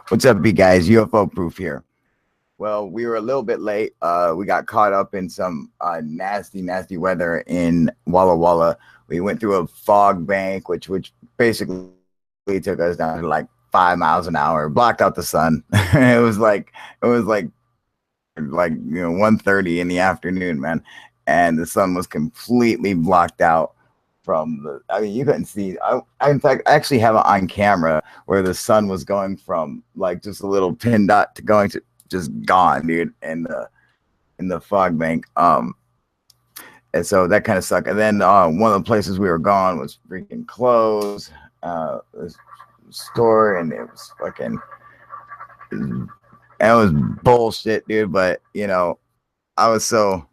What's up, you guys? UFO Proof here. Well, we were a little bit late. We got caught up in some nasty weather in Walla Walla. We went through a fog bank, which basically took us down to like 5 miles an hour, blocked out the sun. it was like 1:30 in the afternoon, man, and the sun was completely blocked out from the. I mean, you couldn't see. In fact, I actually have it on camera where the sun was going from like just a little pin dot to going to just gone, dude, in the fog bank. And so that kind of sucked. And then one of the places we were gone was freaking closed. This store, and it was fucking. It was bullshit, dude. But you know, I was so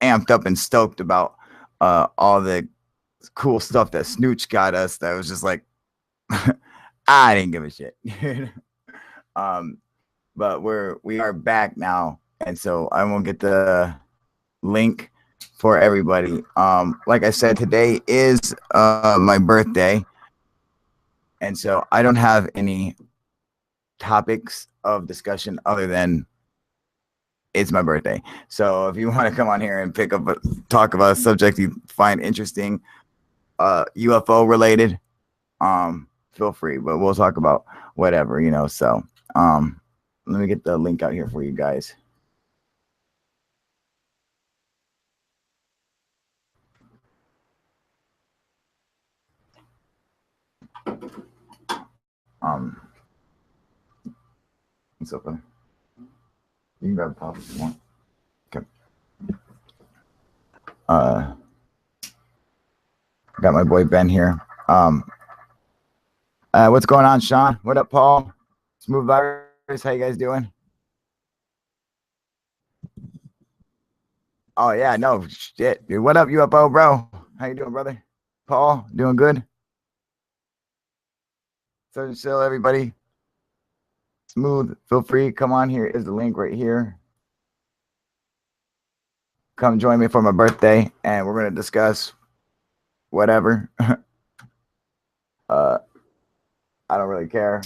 amped up and stoked about all the cool stuff that Snooch got us. That was just like, I didn't give a shit. But we are back now, and so I won't get the link for everybody. Like I said, today is my birthday, and so I don't have any topics of discussion other than it's my birthday. So if you want to come on here and talk about a subject you find interesting, UFO related, feel free, but we'll talk about whatever, you know. So let me get the link out here for you guys. What's up, buddy? You can grab a pop if you want. Okay. Got my boy Ben here. What's going on, Sean? What up, Paul? Smooth Virus, how you guys doing? Oh yeah, no shit, dude. What up, UFO, bro? How you doing, brother? Paul, doing good? So chill, everybody. Smooth, feel free. Come on, here is the link right here. Come join me for my birthday, and we're gonna discuss whatever. I don't really care.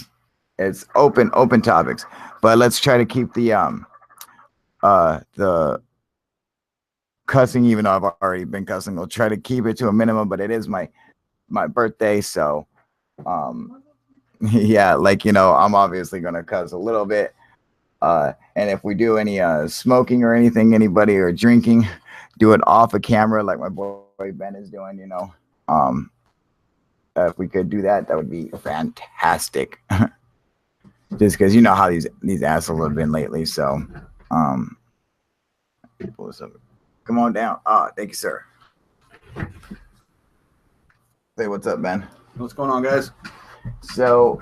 It's open topics, but let's try to keep the cussing, even though I've already been cussing. We'll try to keep it to a minimum, but it is my birthday, so yeah, like, you know, I'm obviously gonna cuss a little bit. And if we do any smoking or anything, anybody, or drinking, do it off a camera like my boy Ben is doing, you know. If we could do that, that would be fantastic. Just because you know how these assholes have been lately. So pull this up. Come on down. Thank you, sir. Say what's up, Ben. What's going on, guys? So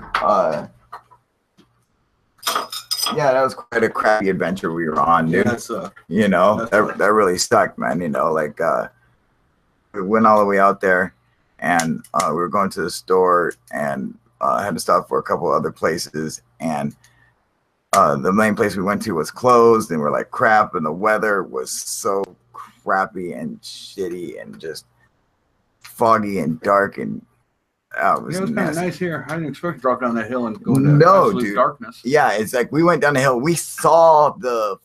yeah, that was quite a crappy adventure we were on, dude. Yeah, you know, that really sucked, man. You know, like we went all the way out there, and we were going to the store, and had to stop for a couple other places, and the main place we went to was closed, and we're like, crap, and the weather was so crappy and shitty and just foggy and dark, and it was kind of nice here. I didn't expect to drop down that hill and go into absolute darkness. Yeah, it's like we went down the hill, we saw the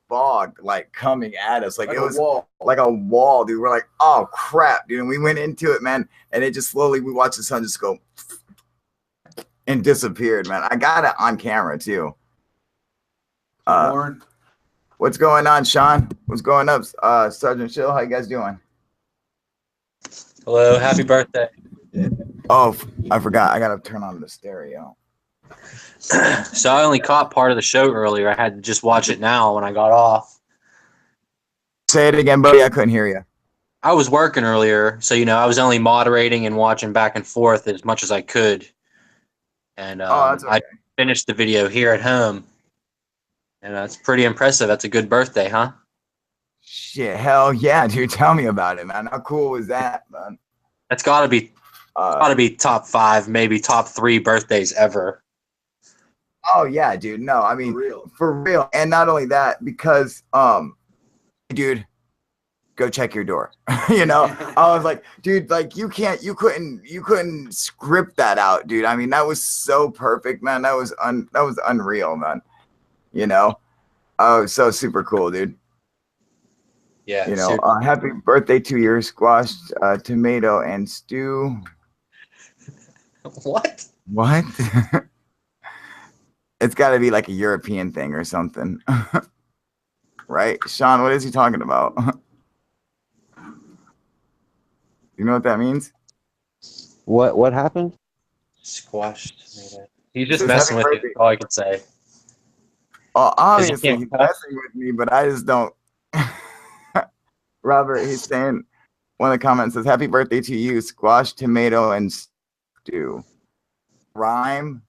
fog like coming at us, like it was like a wall, dude. We're like, oh crap, dude. And we went into it, man, and it just slowly, we watched the sun just go and disappeared, man. I got it on camera too. What's going on, Sean? What's going up, Sergeant Chill? How you guys doing? Hello, happy birthday. Oh, I forgot. I gotta turn on the stereo. So I only caught part of the show earlier. I had to just watch it now when I got off. Say it again, buddy. I couldn't hear you. I was working earlier, so you know I was only moderating and watching back and forth as much as I could. And that's okay. I finished the video here at home, and it's pretty impressive. That's a good birthday, huh? Shit, hell yeah, dude. Tell me about it, man. How cool was that, man? That's gotta be top 5, maybe top 3 birthdays ever. Oh yeah, dude. No, I mean for real. And not only that, because dude, go check your door. You know, I was like, dude, like you couldn't script that out, dude. I mean, that was so perfect, man. That was unreal, man. You know, oh, so super cool, dude. Yeah. You know, happy birthday to your squashed tomato and stew. What? What? It's got to be like a European thing or something. Right? Sean, what is he talking about? You know what that means? What happened? Squashed tomato. He's just Says messing happy with you. birthday. That's all I can say. Oh, obviously can't he's cuss. messing with me, but I just don't. Robert, he's saying, one of the comments says, happy birthday to you, squash, tomato, and stew. Rhyme.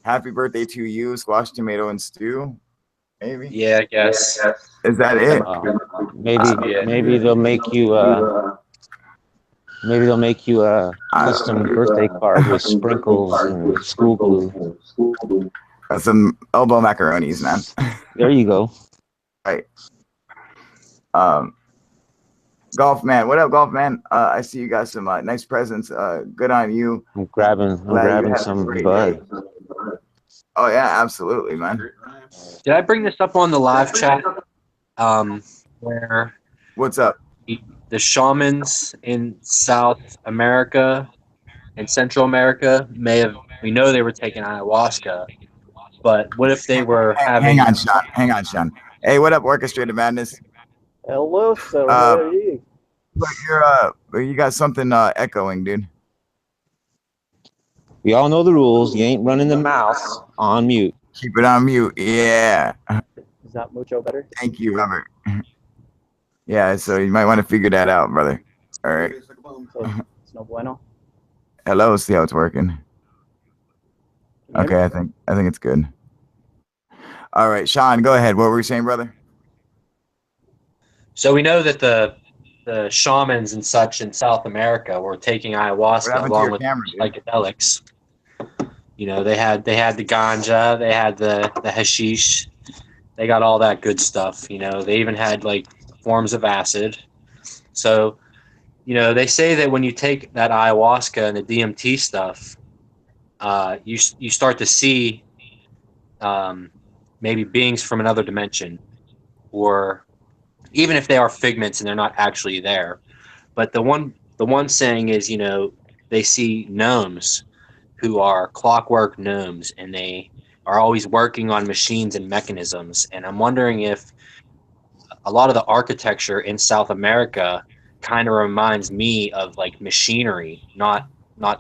Happy birthday to you, squash, tomato, and stew. Maybe. Yeah, I guess. Is that it? Maybe they'll make you a custom birthday card with sprinkles and school glue. Some elbow macaronis, man. There you go. Right. Golf man, what up, golf man? I see you got some nice presents. Good on you. I'm grabbing some bud. Oh yeah, absolutely, man. Did I bring this up on the live chat? Where What's up? the shamans in South America and Central America we know they were taking ayahuasca, but what if they were having? Hang on, Sean. Hey, what up, Orchestrated Madness? Hello, sir. But you got something echoing, dude. We all know the rules. You ain't running the mouth on mute. Keep it on mute. Yeah. Is that mucho better? Thank you, Robert. Yeah, so you might want to figure that out, brother. All right. So it's no bueno. Hello, see how it's working. Okay, I think it's good. All right, Sean, go ahead. What were you saying, brother? So we know that the shamans and such in South America were taking ayahuasca along with psychedelics. You know, they had the ganja, they had the hashish, they got all that good stuff. You know, they even had like forms of acid. So, you know, they say that when you take that ayahuasca and the DMT stuff, you start to see maybe beings from another dimension, or even if they are figments and they're not actually there. But the one saying is, you know, they see gnomes who are clockwork gnomes, and they are always working on machines and mechanisms. And I'm wondering if a lot of the architecture in South America kind of reminds me of like machinery, not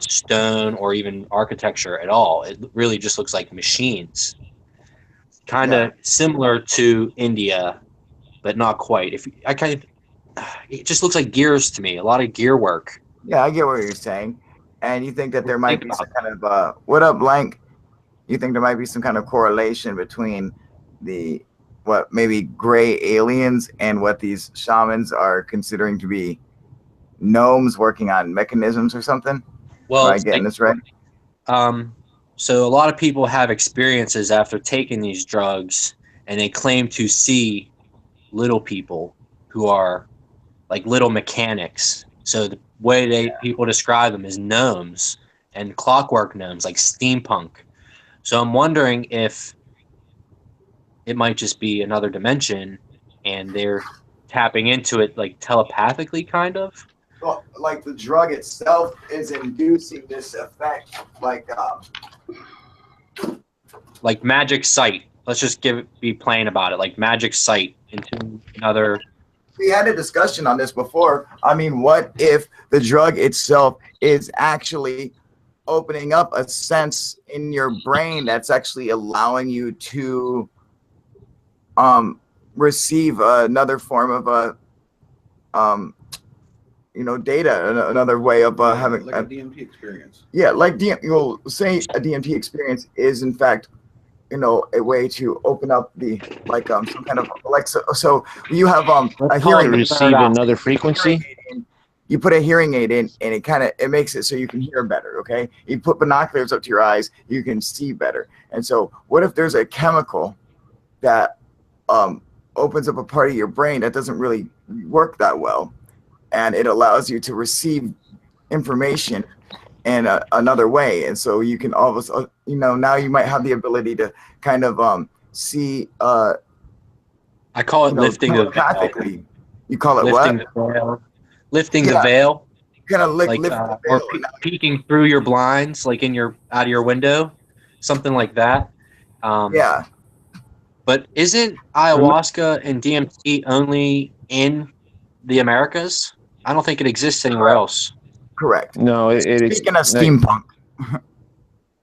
stone or even architecture at all. It really just looks like machines. Kind of similar to India, but not quite. It just looks like gears to me. A lot of gear work. Yeah, I get what you're saying. And you think that there might be some kind of what up, Blank? You think there might be some kind of correlation between maybe gray aliens and what these shamans are considering to be gnomes working on mechanisms or something? Well, am I getting this right? So a lot of people have experiences after taking these drugs, and they claim to see little people who are like little mechanics. So the way people describe them is gnomes and clockwork gnomes, like steampunk. So I'm wondering if it might just be another dimension, and they're tapping into it like telepathically, kind of. Well, like the drug itself is inducing this effect, like magic sight. Let's just be plain about it, like magic sight into another. We had a discussion on this before. I mean, what if the drug itself is actually opening up a sense in your brain that's actually allowing you to receive another form of data, another way of having like a DMT experience. Yeah, like say a DMT experience is in fact, a way to open up the some kind of so you have a hearing receive another frequency. You put a hearing aid in, and it makes it so you can hear better. Okay, you put binoculars up to your eyes, you can see better. And so, what if there's a chemical that opens up a part of your brain that doesn't really work that well, and it allows you to receive information in another way. And so you can all of a sudden, now you might have the ability to kind of see. I call it lifting the veil. Telepathically. You call it Lifting what? the veil. Lifting the veil. Kind of lift the veil. Or peeking through your blinds, like out of your window, something like that. Yeah. But isn't ayahuasca and DMT only in the Americas? I don't think it exists anywhere else. Correct. No, it is. Speaking of steampunk.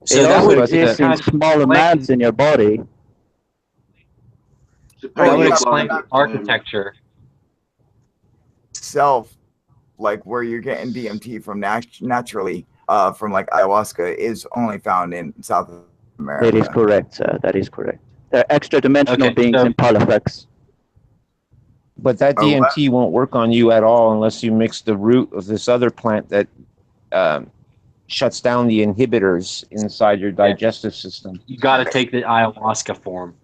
So it that also would exists in small amounts in your body. That would explain architecture. Itself, like where you're getting DMT from naturally, from like ayahuasca, is only found in South America. That is correct, sir. That is correct. They're extra dimensional beings in Parlafex. But that DMT won't work on you at all unless you mix the root of this other plant that shuts down the inhibitors inside your digestive system. You got to take the ayahuasca form.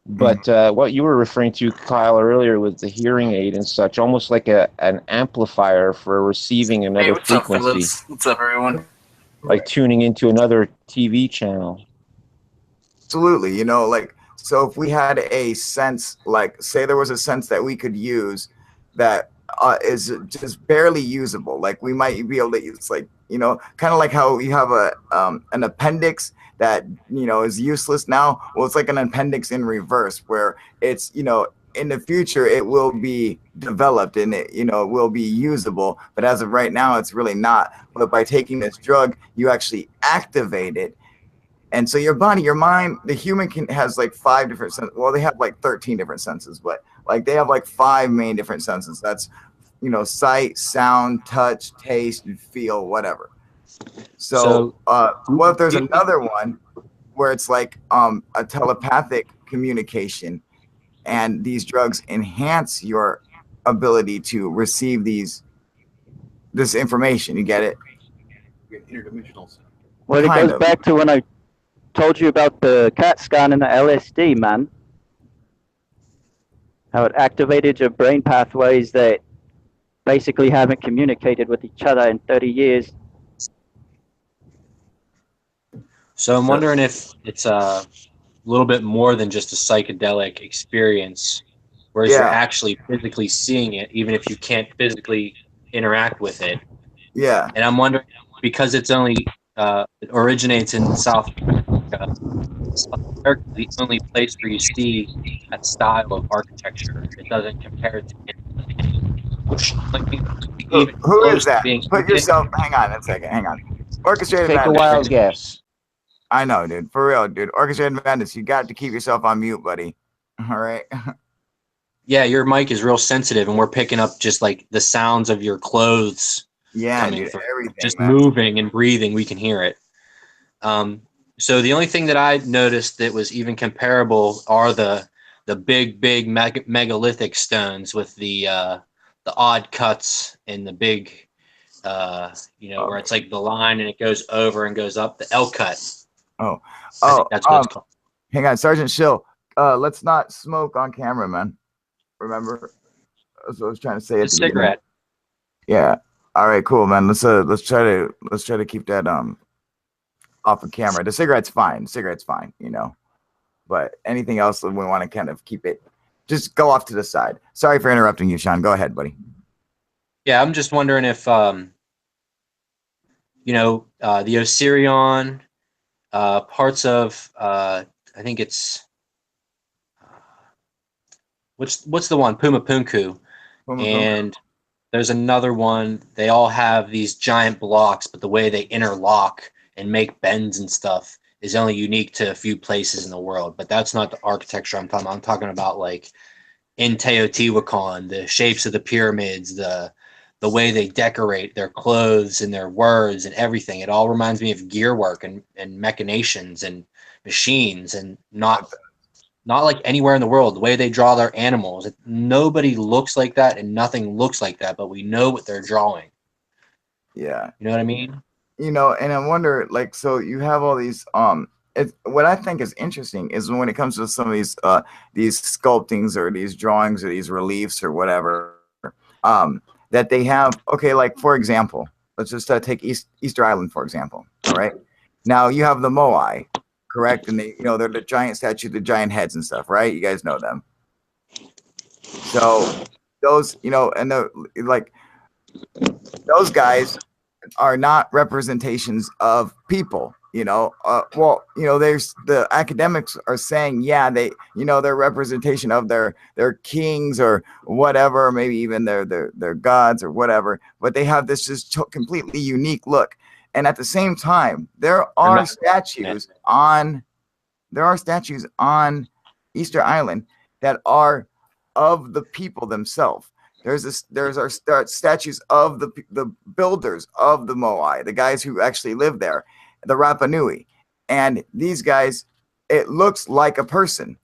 But what you were referring to, Kyle, earlier with the hearing aid and such, almost like an amplifier for receiving another frequency. What's up, everyone? Like tuning into another TV channel. Absolutely. Like, so if we had a sense, like say there was a sense that we could use that is just barely usable, like we might be able to use, like, kind of like how you have an appendix that, is useless now. Well, it's like an appendix in reverse, where it's, in the future it will be developed and it, will be usable. But as of right now, it's really not. But by taking this drug, you actually activate it. And so your body, your mind, the human has like 5 different senses. Well, they have like 13 different senses, but like they have like 5 main different senses. That's, sight, sound, touch, taste, and feel, whatever. So what if there's another one where it's like a telepathic communication, and these drugs enhance your ability to receive this information? You get it? Interdimensional. Well, it goes back to when I told you about the CAT scan and the LSD, man. How it activated your brain pathways that basically haven't communicated with each other in 30 years. So I'm wondering if it's a little bit more than just a psychedelic experience, whereas you're actually physically seeing it, even if you can't physically interact with it. Yeah. And I'm wondering, because it's only it originates in South America. South America is the only place where you see that style of architecture. It doesn't compare to anything. Who is that? Put yourself. Hang on a second. Hang on. Orchestrated Take Madness. a wild guess. I know, dude. For real, dude. Orchestrated Madness. You got to keep yourself on mute, buddy. All right. Yeah, your mic is real sensitive, and we're picking up just like the sounds of your clothes. Yeah, dude, everything. Just moving and breathing, we can hear it. So the only thing that I noticed that was even comparable are the big megalithic stones with the odd cuts and the big, where it's like the line and it goes over and goes up, the L cut. That's what it's called. Hang on, Sergeant Schill. Let's not smoke on camera, man. Remember? That's what I was trying to say. A cigarette. Yeah. All right, cool, man. Let's try to keep that off of camera. The cigarette's fine. Cigarette's fine, But anything else, we want to kind of keep it. Just go off to the side. Sorry for interrupting you, Sean. Go ahead, buddy. Yeah, I'm just wondering if the Osirion, parts of I think it's what's the one? Puma Punku. And there's another one. They all have these giant blocks, but the way they interlock and make bends and stuff is only unique to a few places in the world. But that's not the architecture I'm talking about. I'm talking about like in Teotihuacan, the shapes of the pyramids, the way they decorate their clothes and their words and everything. It all reminds me of gear work and machinations and machines, and not like anywhere in the world. The way they draw their animals, nobody looks like that and nothing looks like that, but we know what they're drawing. Yeah. You know what I mean? And I wonder, like, so you have all these what I think is interesting is when it comes to some of these sculptings or these drawings or these reliefs or whatever, that they have. Okay, like for example, let's just take Easter Island for example. All right, now you have the Moai, correct? And they, they're the giant statue, the giant heads and stuff, right? You guys know them. So those, and like those guys are not representations of people. There's the academics are saying, yeah, they're representation of their kings or whatever, maybe even their gods or whatever, but they have this just completely unique look. And at the same time, there are statues on Easter Island that are of the people themselves. There's our statues of the builders of the Moai, the guys who actually live there, the Rapa Nui. And these guys, it looks like a person.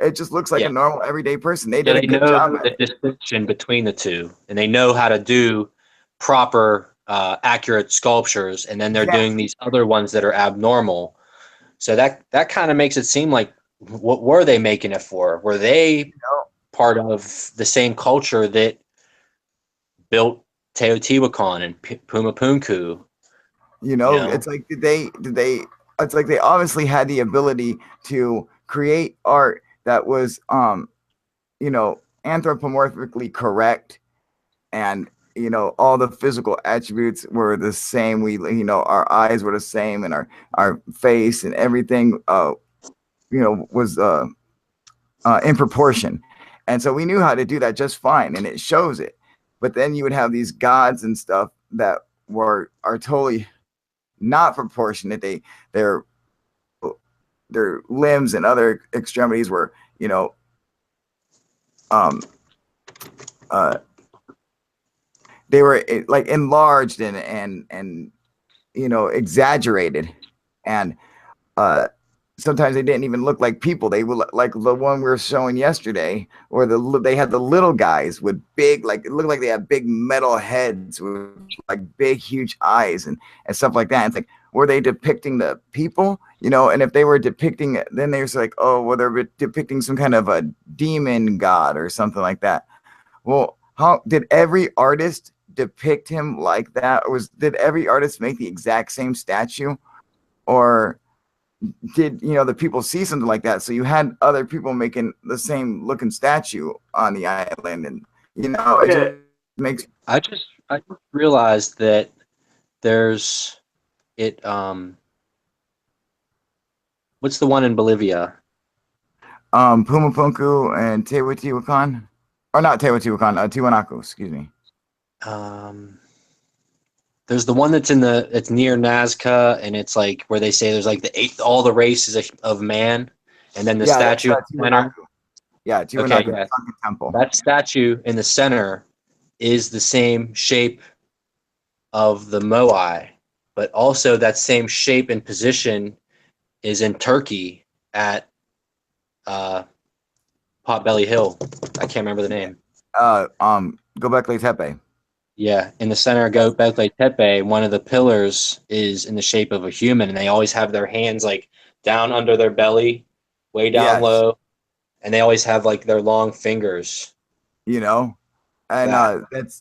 It just looks like a normal everyday person. They did a good job. They know the distinction between the two, and they know how to do proper, accurate sculptures. And then they're doing these other ones that are abnormal. So that kind of makes it seem like, what were they making it for? Were they part of the same culture that built Teotihuacan and Pumapunku? It's like it's like they obviously had the ability to create art that was anthropomorphically correct, and all the physical attributes were the same. Our eyes were the same, and our face and everything was in proportion. And so we knew how to do that just fine, and it shows it. But then you would have these gods and stuff that are totally not proportionate. Their limbs and other extremities were, they were like enlarged and exaggerated, and sometimes they didn't even look like people. They were like the one we were showing yesterday, or they had the little guys with big, like it looked like they had big metal heads with like big, huge eyes and stuff like that. And it's like, were they depicting the people? And if they were depicting, then they were like, oh, well, they're depicting some kind of a demon god or something like that. Well, how did every artist depict him like that? Or did every artist make the exact same statue? Or did the people see something like that? So you had other people making the same looking statue on the island, and it just makes. I just realized that there's it. What's the one in Bolivia? Pumapunku and Teotihuacan, or not Teotihuacan, Tiwanaku. Excuse me. There's the one it's near Nazca, and it's like where they say there's like all the races of man, and then the statue in the center. Yeah, Tiwanaku temple. That statue in the center is the same shape of the Moai, but also that same shape and position is in Turkey at Potbelly Hill. I can't remember the name. Göbekli Tepe. Yeah, in the center of Göbekli Tepe, one of the pillars is in the shape of a human, and they always have their hands like down under their belly, way down low, and they always have like their long fingers. And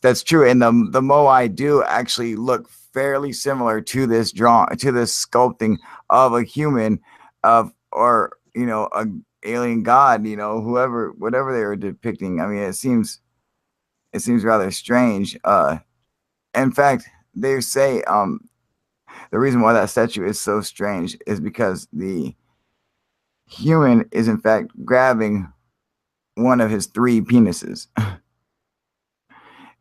that's true. And the Moai do actually look fairly similar to this sculpting of a human, or a alien god, whatever they were depicting. I mean, it seems rather strange. In fact, they say the reason why that statue is so strange is because the human is in fact grabbing one of his 3 penises.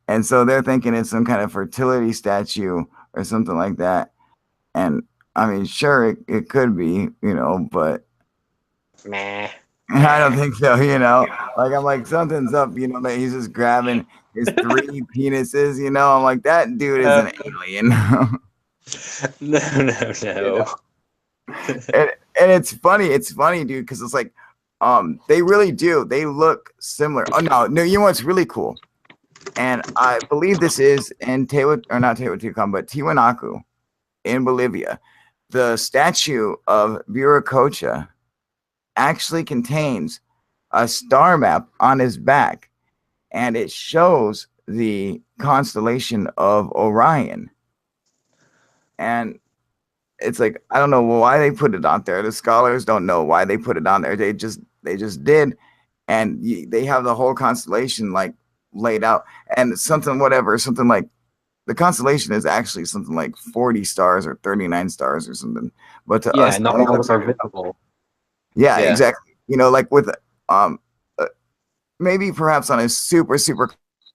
And so they're thinking it's some kind of fertility statue or something like that. And I mean, sure, it could be, but Nah. I don't think so, like I'm like, something's up, that he's just grabbing his 3 penises, I'm like, that dude is an alien. No. And it's funny, dude, because it's like, they really do, they look similar. Oh no, you know what's really cool? And I believe this is in not Teotihuacan, but Tiwanaku in Bolivia. the statue of Viracocha actually contains a star map on his back, and it shows the constellation of Orion. And it's like, I don't know why they put it on there. The scholars don't know why they put it on there. They just did, and they have the whole constellation like laid out, and something like the constellation is actually something like 40 stars or 39 stars or something. But to us, not all of us are visible. Yeah, exactly. You know, like with maybe perhaps on a super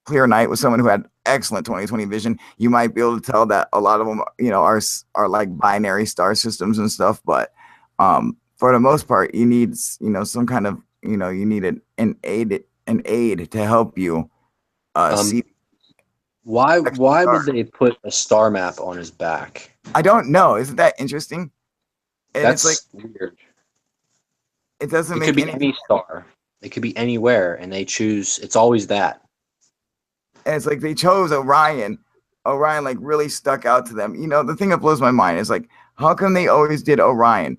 clear night with someone who had excellent 20/20 vision, you might be able to tell that a lot of them, you know, are like binary star systems and stuff. But for the most part, you need, you know, some kind of, you know, you need an aid to help you see. Why would they put a star map on his back? I don't know. Isn't that interesting? And That's it's like weird. It doesn't It make could be any any star. It could be anywhere, and they choose. It's always that. And it's like they chose Orion. Orion like really stuck out to them. You know, the thing that blows my mind is like, how come they always did Orion?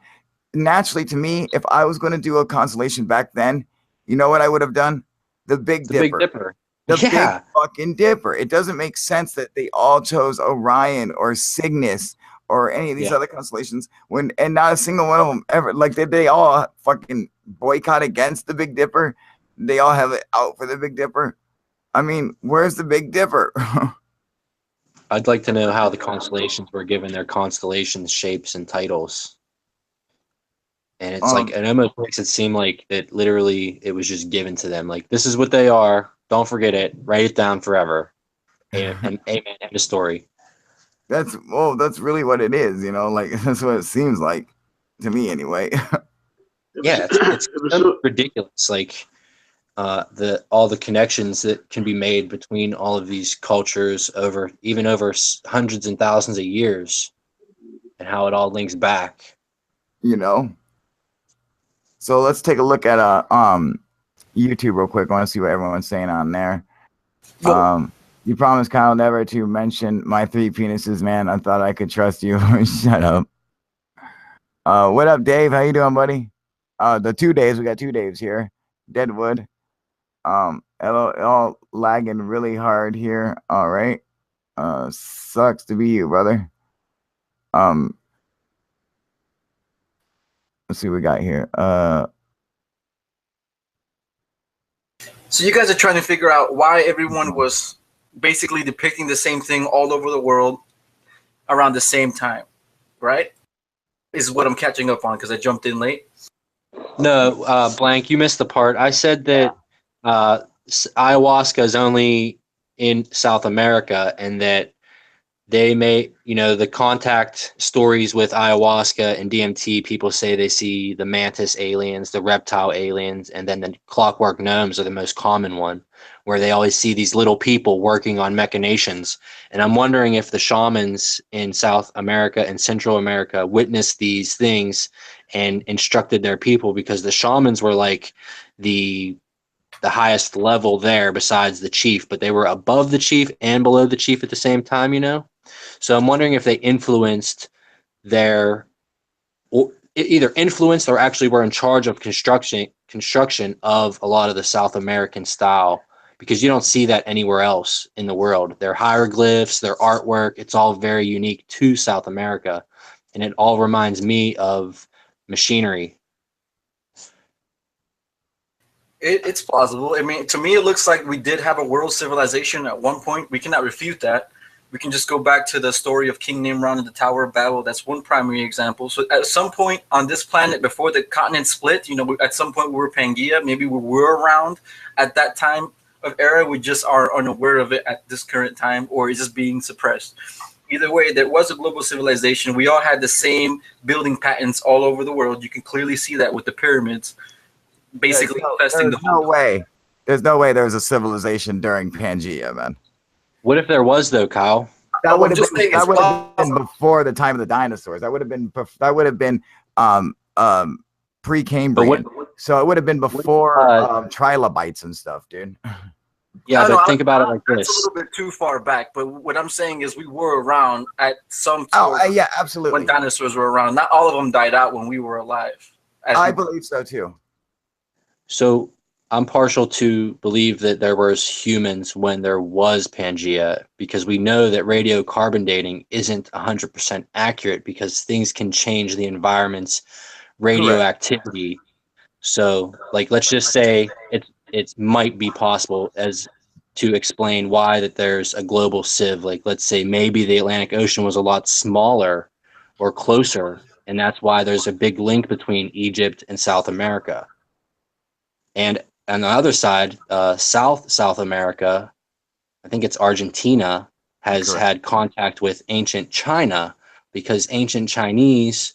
Naturally, to me, if I was going to do a constellation back then, you know what I would have done? The Big Dipper. Big Dipper. The Big fucking Dipper. It doesn't make sense that they all chose Orion or Cygnus or any of these other constellations and not a single one of them ever. Like, did they all fucking boycott against the Big Dipper? They all have it out for the Big Dipper. I mean, where's the Big Dipper? I'd like to know how the constellations were given their constellation shapes and titles. And it's like, it almost makes it seem like it literally, it was just given to them. Like, this is what they are. Don't forget it. Write it down forever. And amen. End of story. That's really what it is, you know, like that's what it seems like to me anyway. Yeah, it's so ridiculous. Like all the connections that can be made between all of these cultures over hundreds and thousands of years, and how it all links back. You know. So let's take a look at YouTube real quick. I want to see what everyone's saying on there. You promised Kyle never to mention my 3 penises, man. I thought I could trust you. Shut up. What up, Dave? How you doing, buddy? The 2 days, we got 2 Daves here. Deadwood. All lagging really hard here. All right. Sucks to be you, brother. Let's see what we got here. So you guys are trying to figure out why everyone was basically depicting the same thing all over the world around the same time, right? Is what I'm catching up on because I jumped in late. No, Blank, you missed the part. I said that ayahuasca is only in South America, and that they may, you know, the contact stories with ayahuasca and DMT, people say they see the mantis aliens, the reptile aliens, and then the clockwork gnomes are the most common one, where they always see these little people working on machinations. And I'm wondering if the shamans in South America and Central America witnessed these things and instructed their people, because the shamans were like the highest level there besides the chief, but they were above the chief and below the chief at the same time, you know? So I'm wondering if they influenced either influenced or actually were in charge of construction of a lot of the South American style, because you don't see that anywhere else in the world. Their hieroglyphs, their artwork, it's all very unique to South America, and it all reminds me of machinery. It's plausible. I mean, to me, it looks like we did have a world civilization at one point. We cannot refute that. We can just go back to the story of King Nimrod and the Tower of Babel. That's one primary example. So at some point on this planet, before the continent split, you know, at some point we were Pangea. Maybe we were around at that time of era. We just are unaware of it at this current time, or is just being suppressed. Either way, there was a global civilization. We all had the same building patterns all over the world. You can clearly see that with the pyramids. Basically, there's no way there was a civilization during Pangea, man. What if there was, though, Kyle? That would have been before the time of the dinosaurs. That would have been pre-Cambrian. So it would have been before trilobites and stuff, dude. Yeah, but think about it like That's a this. little bit too far back. But what I'm saying is we were around at some Oh, sort yeah, absolutely. when dinosaurs were around. Not all of them died out when we were alive. I believe so too. So I'm partial to believe that there was humans when there was Pangea, because we know that radiocarbon dating isn't 100% accurate because things can change the environment's radioactivity. So, like, let's just say it might be possible as to explain why that there's a global sieve. Like, let's say maybe the Atlantic Ocean was a lot smaller or closer, and that's why there's a big link between Egypt and South America. And on the other side, South America, I think it's Argentina, has had contact with ancient China, because ancient Chinese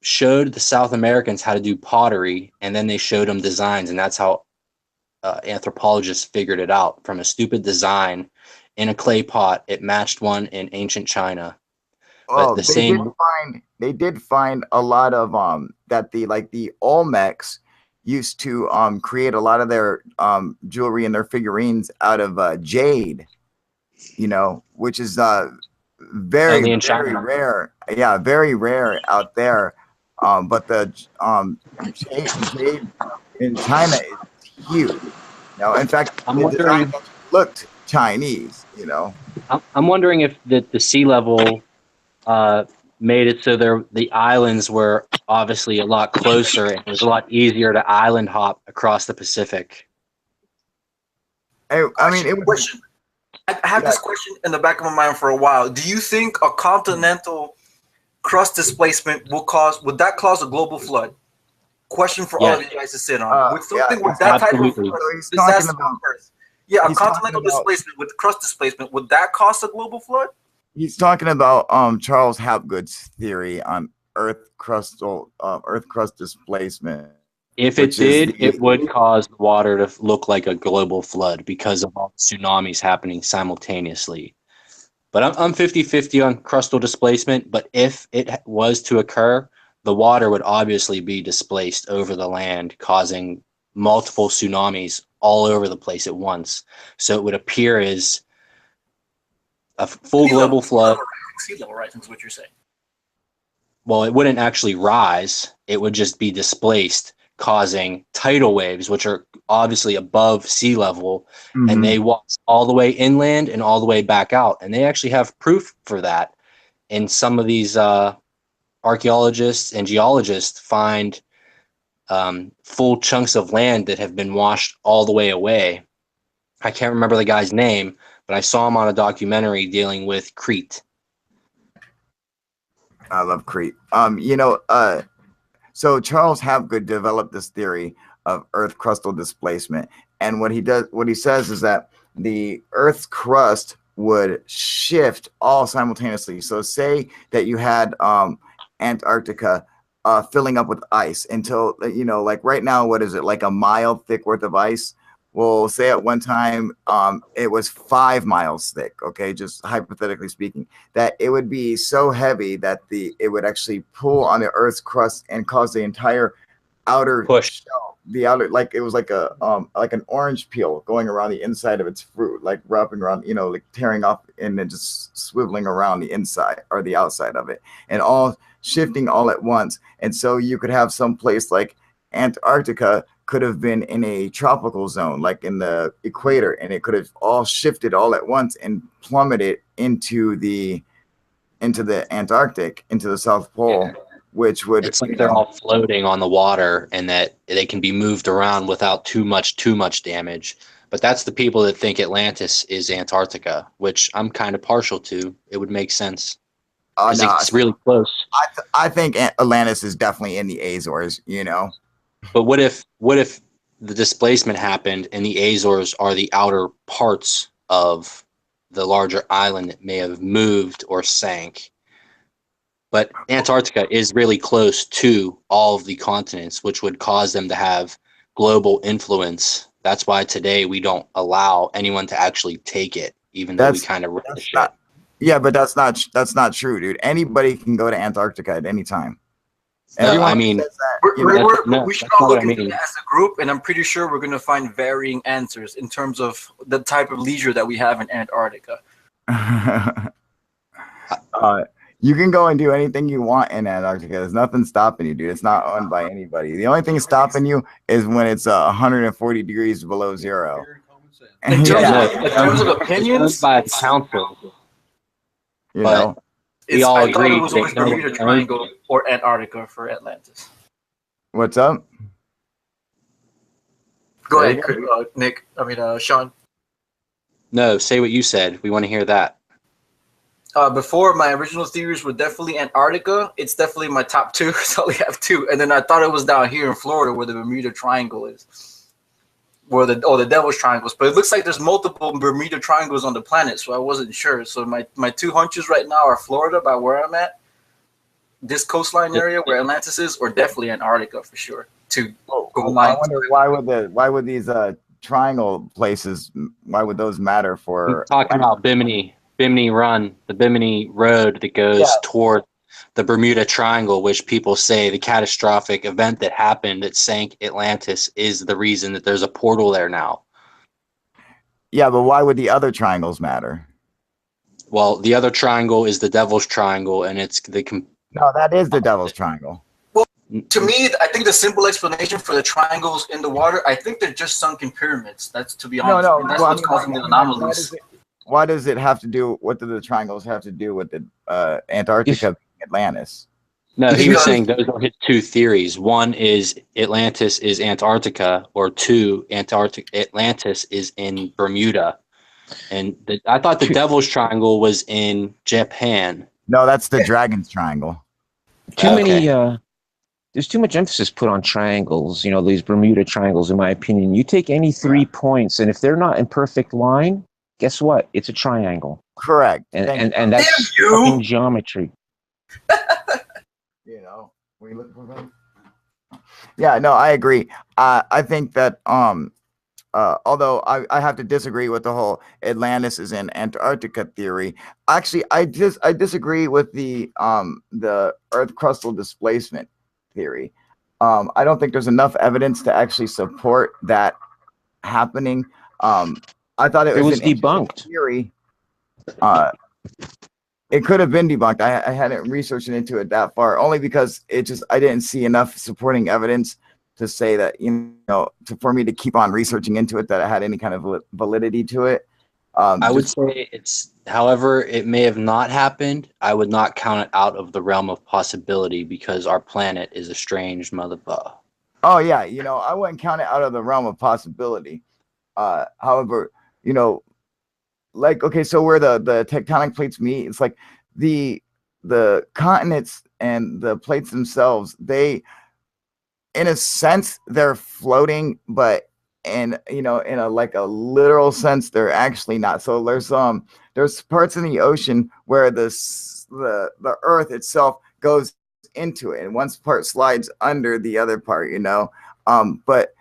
showed the South Americans how to do pottery, and then they showed them designs, and that's how anthropologists figured it out. From a stupid design in a clay pot, it matched one in ancient China. Oh, they did find a lot of that the Olmecs used to create a lot of their jewelry and their figurines out of jade, you know, which is very rare. Yeah, very rare out there. But the jade in China is huge. You know, in fact, I'm the wondering, design looked Chinese. You know, I'm wondering if the sea level made it so the islands were obviously a lot closer, and it was a lot easier to island hop across the Pacific. I mean, it was. Question. I have this question in the back of my mind for a while. Do you think a continental crust displacement would that cause a global flood? Question for all of you guys to sit on. With something with that type of disaster on Earth. Yeah, a continental displacement with crust displacement, would that cause a global flood? He's talking about Charles Hapgood's theory on Earth crust displacement. If it did, it would cause the water to look like a global flood because of all the tsunamis happening simultaneously. But I'm 50-50 on crustal displacement. But if it was to occur, the water would obviously be displaced over the land, causing multiple tsunamis all over the place at once. So it would appear as a full global flood. Sea level rising is what you're saying. Well, it wouldn't actually rise. It would just be displaced, causing tidal waves, which are obviously above sea level, and they walk all the way inland and all the way back out. And they actually have proof for that. And some of these archaeologists and geologists find full chunks of land that have been washed all the way away. I can't remember the guy's name, but I saw him on a documentary dealing with Crete. I love Crete. So Charles Hapgood developed this theory of Earth crustal displacement, and what he says is that the Earth's crust would shift all simultaneously. So say that you had Antarctica filling up with ice until, like right now, what is it, like a mile thick worth of ice? Well, say at one time it was 5 miles thick, okay, just hypothetically speaking, that it would be so heavy that it would actually pull on the Earth's crust and cause the entire outer shell, the outer, like it was like like an orange peel going around the inside of its fruit, like wrapping around, like tearing off and then just swiveling around the inside or the outside of it, and all shifting all at once. And so you could have some place like Antarctica could have been in a tropical zone, like in the equator, and it could have all shifted all at once and plummeted into the Antarctic, into the South Pole, which would, it's like they're all floating on the water and that they can be moved around without too much damage. But that's the people that think Atlantis is Antarctica, which I'm kind of partial to. It would make sense. It's really close. I think Atlantis is definitely in the Azores, But what if the displacement happened and the Azores are the outer parts of the larger island that may have moved or sank? But Antarctica is really close to all of the continents, which would cause them to have global influence. That's why today we don't allow anyone to actually take it, even though we kind of run the shit. Yeah, but that's not true, dude. Anybody can go to Antarctica at any time. No, Everyone I mean, says that, you We're- know, we're- no, we should that's all not what look I into mean. it as a group, and I'm pretty sure we're going to find varying answers in terms of the type of leisure that we have in Antarctica. you can go and do anything you want in Antarctica. There's nothing stopping you, dude. It's not owned by anybody. The only thing stopping you is when it's 140 degrees below zero. In terms, Yeah. of, in terms of It's opinions, owned by the council. You But- know, We all I thought agree it was they always know Bermuda what- Triangle or Antarctica for Atlantis. what's up? Go ahead, Nick. Sean. No, say what you said. We want to hear that. Before, my original theories were definitely Antarctica. It's definitely my top two, so we have two. And then I thought it was down here in Florida where the Bermuda Triangle is, the Devil's Triangles. But it looks like there's multiple Bermuda Triangles on the planet, so I wasn't sure. So my two hunches right now are Florida, by where I'm at, this coastline area where Atlantis is, or definitely Antarctica for sure. I wonder why would these triangle places, why would those matter for? We're talking about Bimini Run, the Bimini Road that goes toward the Bermuda Triangle, which people say the catastrophic event that happened that sank Atlantis is the reason that there's a portal there now. Yeah, but why would the other triangles matter? Well, the other triangle is the Devil's Triangle, and it's No, that is the Devil's Triangle. To me, I think the simple explanation for the triangles in the water, I think they're just sunken pyramids. That's, to be honest, No, and that's well, what's causing the anomalies. Why does it have to do? What do the triangles have to do with the Antarctica, Atlantis? No, he was Because- saying those are his two theories. One is Atlantis is Antarctica, or two, Atlantis is in Bermuda. And I thought the Devil's Triangle was in Japan. No, that's the Dragon's Triangle. There's too much emphasis put on triangles, these Bermuda triangles, in my opinion. You take any 3 points, and if they're not in perfect line, guess what? It's a triangle. Correct. And that's Damn you! fucking geometry. We look for them. Yeah, no, I agree. I think that although I have to disagree with the whole Atlantis is in Antarctica theory. Actually, I disagree with the Earth crustal displacement theory. I don't think there's enough evidence to actually support that happening. I thought it was an debunked theory. It could have been debunked. I hadn't researched into it that far, only because I didn't see enough supporting evidence to say that, for me to keep on researching into it, that it had any kind of validity to it. I would say however, it may have not happened. I would not count it out of the realm of possibility because our planet is a strange motherfucker. Oh yeah, I wouldn't count it out of the realm of possibility. However, okay, so where the tectonic plates meet, it's like the continents and the plates themselves, they, in a sense, they're floating, but in a literal sense, they're actually not. So there's parts in the ocean where the Earth itself goes into it, and one part slides under the other part, but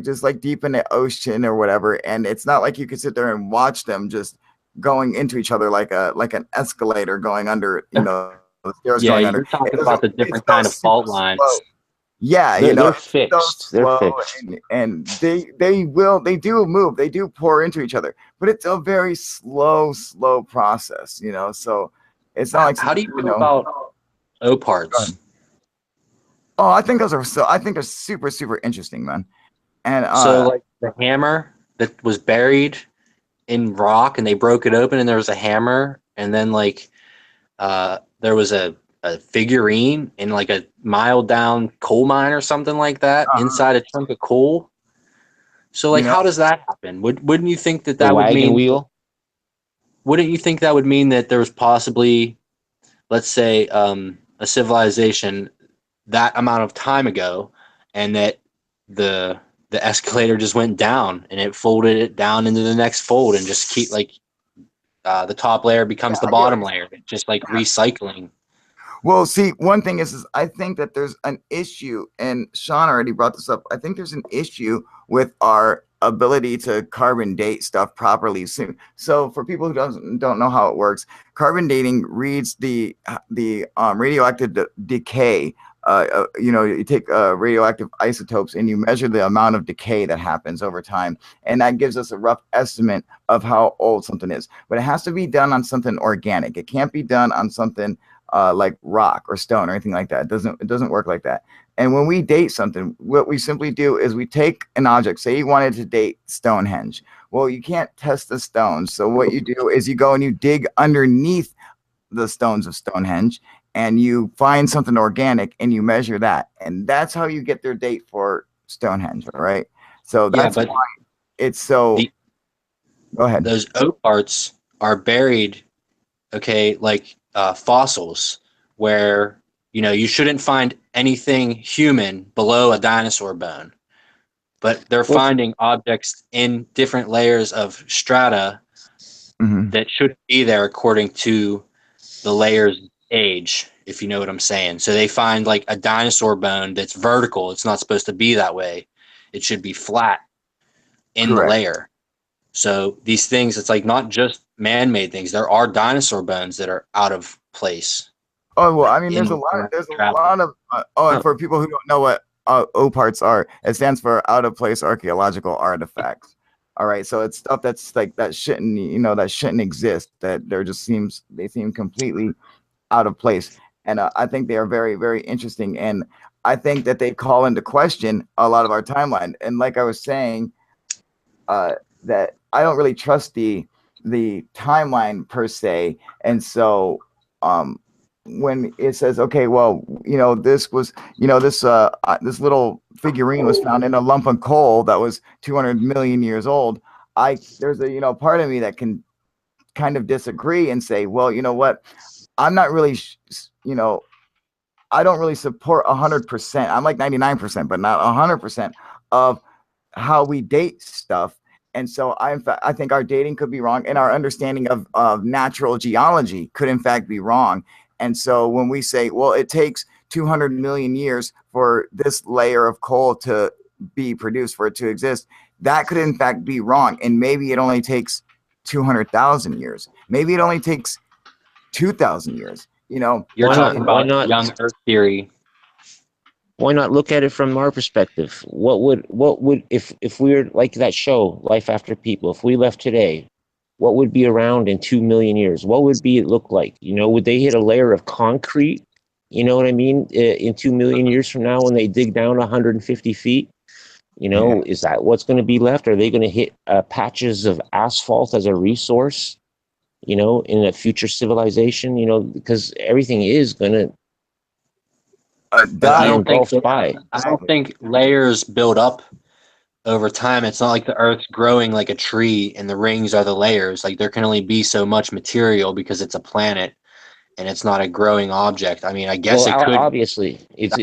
just deep in the ocean or whatever, and it's not like you could sit there and watch them just going into each other like an escalator going under, the stairs going under. You're talking about the different kind of fault lines. Slow. Yeah, they're fixed. They're fixed, and they do move. They do pour into each other, but it's a very slow process. So it's not like. How do you feel about OPARTs? Oh, I think they're super super-interesting, man. And so like the hammer that was buried in rock, and they broke it open, and there was a hammer, and then there was a figurine in like a mile down coal mine or something like that inside a chunk of coal. So how does that happen? Wouldn't you think that would mean wheel? Wouldn't you think that would mean that there was possibly, let's say, a civilization that amount of time ago, and that the escalator just went down and it folded it down into the next fold, and just keep the top layer becomes the bottom layer, just like recycling. Well, see, one thing is I think that there's an issue, and Sean already brought this up. I think there's an issue with our ability to carbon date stuff properly soon. So for people who don't know how it works, carbon dating reads the radioactive decay. You take radioactive isotopes and you measure the amount of decay that happens over time, and that gives us a rough estimate of how old something is. But it has to be done on something organic. It can't be done on something like rock or stone or anything like that. It doesn't work like that. And when we date something, what we simply do is we take an object. Say you wanted to date Stonehenge. Well, you can't test the stones. So what you do is you go and you dig underneath the stones of Stonehenge and you find something organic and you measure that. And that's how you get their date for Stonehenge. All right. So that's why it's so. Go ahead. Those oak parts are buried, okay, like fossils, where you shouldn't find anything human below a dinosaur bone, but they're finding objects in different layers of strata that shouldn't be there according to the layer's age, if you know what I'm saying. So they find like a dinosaur bone that's vertical. It's not supposed to be that way. It should be flat in the layer. So these things, it's like not just man-made things. There are dinosaur bones that are out of place. Oh, well, I mean, there's a lot of and for people who don't know what OPARTs are, it stands for out of place archaeological artifacts. All right. So it's stuff that's like that shouldn't exist, that they seem completely out of place. And I think they are very, very interesting. And I think that they call into question a lot of our timeline. And like I was saying, that I don't really trust the timeline per se. And so when it says, okay, well, this was, this little figurine was found in a lump of coal that was 200 million years old. There's a, part of me that can kind of disagree and say, well, you know what? I'm not really, I don't really support 100%. I'm like 99%, but not 100% of how we date stuff. And so I think our dating could be wrong, and our understanding of natural geology could in fact be wrong. And so when we say, well, it takes 200 million years for this layer of coal to be produced, for it to exist, that could in fact be wrong. And maybe it only takes 200,000 years. Maybe it only takes 2,000 years. You're talking about young Earth theory. Why not look at it from our perspective? What would if we were like that show, Life After People, if we left today, what would be around in 2 million years? What would it look like? Would they hit a layer of concrete? You know what I mean? In 2 million years from now, when they dig down 150 feet, is that what's going to be left? Are they going to hit patches of asphalt as a resource, in a future civilization? Because everything is going to I don't think layers build up over time. It's not like the Earth's growing like a tree and the rings are the layers. Like there can only be so much material because it's a planet and it's not a growing object. I mean, I guess it could. Obviously, it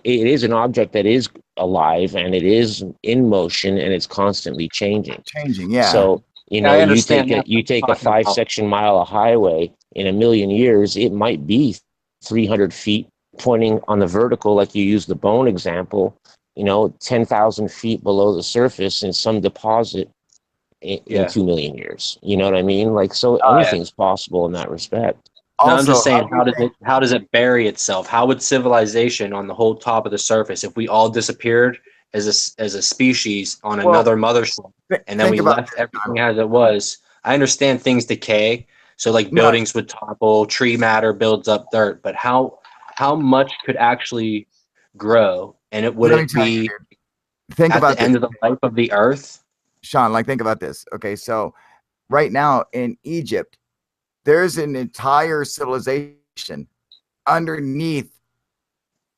is an object that is alive and it is in motion and it's constantly changing. Yeah. So you take a 5-section mile of highway in a million years, it might be 300 feet. Pointing on the vertical, like you use the bone example, 10,000 feet below the surface in some deposit in 2 million years. You know what I mean? Like, so anything's possible in that respect. No, I'm just saying, how does it bury itself? How would civilization on the whole top of the surface, if we all disappeared as a species on another mothership, and then we left everything as it was? I understand things decay, so like buildings would topple, tree matter builds up dirt, but how much could actually grow, and it wouldn't be at the end of the life of the Earth? Sean, think about this. Okay, so right now in Egypt, there's an entire civilization underneath,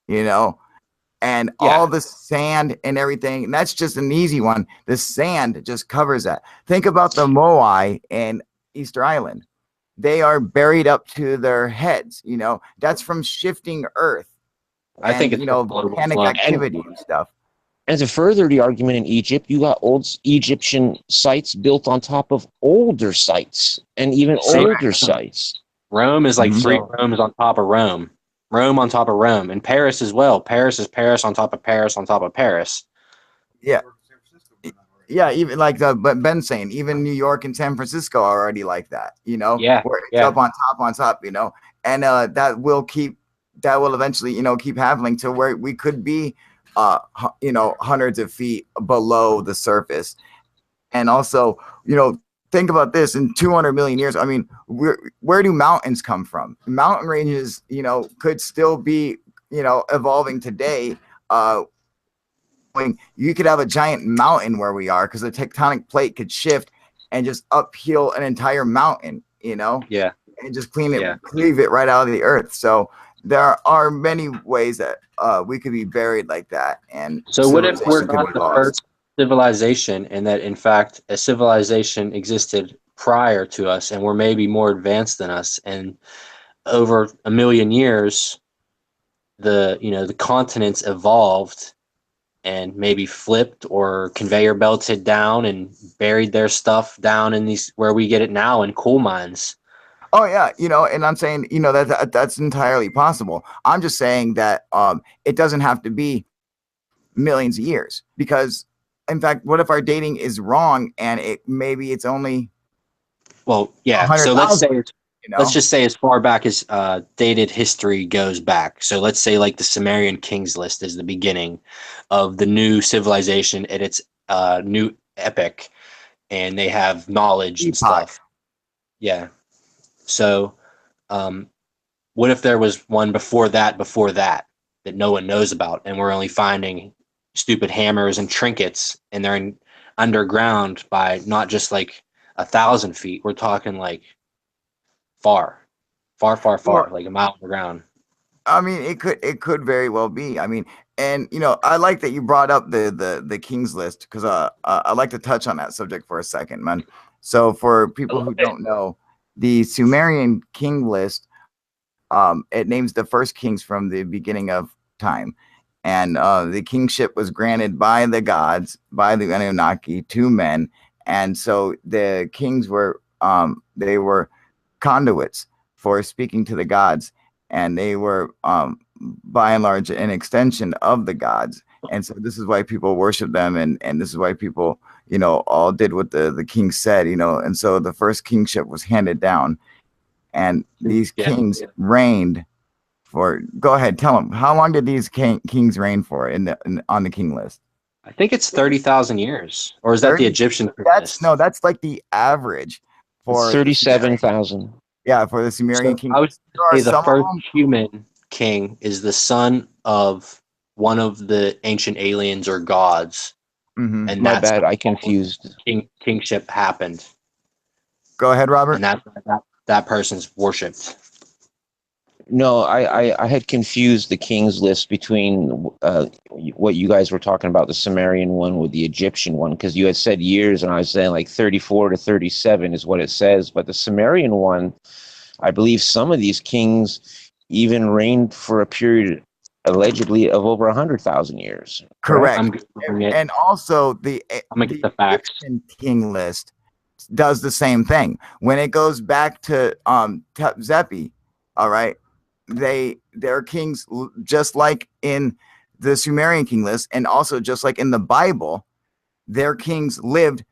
and all the sand and everything. And that's just an easy one. The sand just covers that. Think about the Moai in Easter Island. They are buried up to their heads, that's from shifting earth. I think it's volcanic activity and stuff. And to further the argument, in Egypt, you got old Egyptian sites built on top of older sites and even older sites. Rome is like 3 Romes on top of Rome. Rome on top of Rome. And Paris as well. Paris is Paris on top of Paris on top of Paris. Yeah. Yeah, even like but Ben's saying, even New York and San Francisco are already like that, Yeah, where it's yeah. up on top, and that will eventually, keep happening to where we could be, hundreds of feet below the surface. And also, think about this in 200 million years. I mean, where do mountains come from? Mountain ranges, could still be, evolving today. You could have a giant mountain where we are because the tectonic plate could shift and just uphill an entire mountain, Yeah. and just cleave it right out of the earth. So there are many ways that we could be buried like that. And So what if we're civilization could not be the lost. first civilization, and that in fact a civilization existed prior to us, and we're maybe more advanced than us, and over a million years, the continents evolved and maybe flipped or conveyor belted down and buried their stuff down in these where we get it now in coal mines. Oh yeah, and I'm saying, that's entirely possible. I'm just saying that it doesn't have to be millions of years, because in fact, what if our dating is wrong and it's only Well, yeah. So 100,000, let's just say as far back as dated history goes back. So let's say like the Sumerian kings list is the beginning of the new civilization at its new epic, and they have knowledge and Epoch. stuff. Yeah. So what if there was one before that that no one knows about, and we're only finding stupid hammers and trinkets, and they're underground by not just like 1,000 feet. We're talking like far, Well, like a mile underground. I mean, it could very well be. I mean, and I like that you brought up the King's List, because I like to touch on that subject for a second, man. So for people who don't know, the Sumerian King List, it names the first kings from the beginning of time, and the kingship was granted by the gods, by the Anunnaki, to men, and so the kings were they were conduits for speaking to the gods, and they were by and large an extension of the gods. And so this is why people worship them, and this is why people all did what the king said, and so the first kingship was handed down, and these kings reigned for, go ahead, tell them, how long did these kings reign for on the king list? I think it's 30,000 years, or is that 30? the Egyptian list? That's like the average for 37,000. Yeah, for the Sumerian king. I would say the some first human king is the son of one of the ancient aliens or gods, Mhm. and My that's bad, I confused. kingship happened, Go ahead, Robert. and that person's worshipped. No, I had confused the king's list between what you guys were talking about, the Sumerian one with the Egyptian one, because you had said years, and I was saying like 34 to 37 is what it says. But the Sumerian one, I believe some of these kings even reigned for a period allegedly of over 100,000 years. Correct. And also the facts. Egyptian king list does the same thing. When it goes back to Zepi, all right, they're kings just like in the Sumerian king list, and also just like in the Bible, their kings lived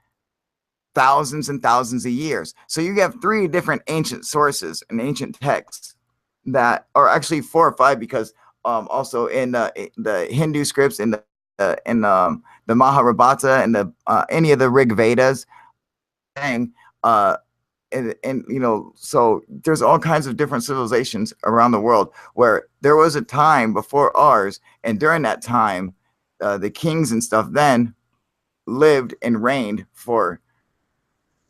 thousands and thousands of years. So you have 3 different ancient sources and ancient texts that are actually 4 or 5, because also in the Hindu scripts, in the Mahabharata, and the any of the Rig Vedas, and so there's all kinds of different civilizations around the world where there was a time before ours, and during that time, the kings and stuff then lived and reigned for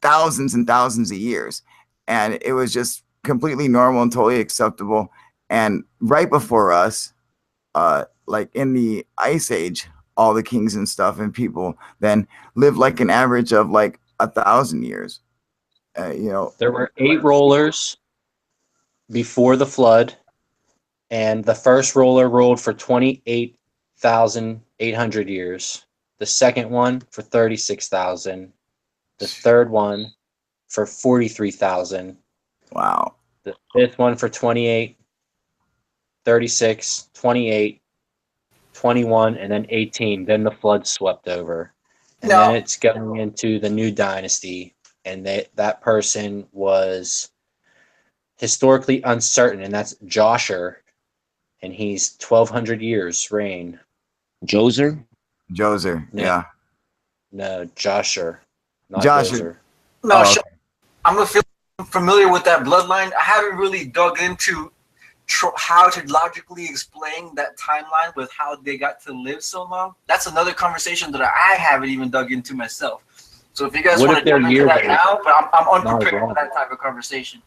thousands and thousands of years, and it was just completely normal and totally acceptable. And right before us, like in the Ice Age, all the kings and stuff and people then lived like an average of like 1,000 years. There were 8 rollers before the flood, and the first roller ruled for 28,800 years. The second one for 36,000. The third one for 43,000. Wow. The fifth one for 28, 36, 28, 21, and then 18. Then the flood swept over. And then it's going into the new dynasty, and that person was historically uncertain, and that's Josher, and he's 1,200 years reign. Joser? Joser, No. yeah. No, Josher, not Josher. Joser. No, Oh, okay. I'm gonna feel familiar with that bloodline. I haven't really dug into how to logically explain that timeline with how they got to live so long. That's another conversation that I haven't even dug into myself. So if you guys What want if to they're dive into that year-based? now, but I'm unprepared No, for that type of conversation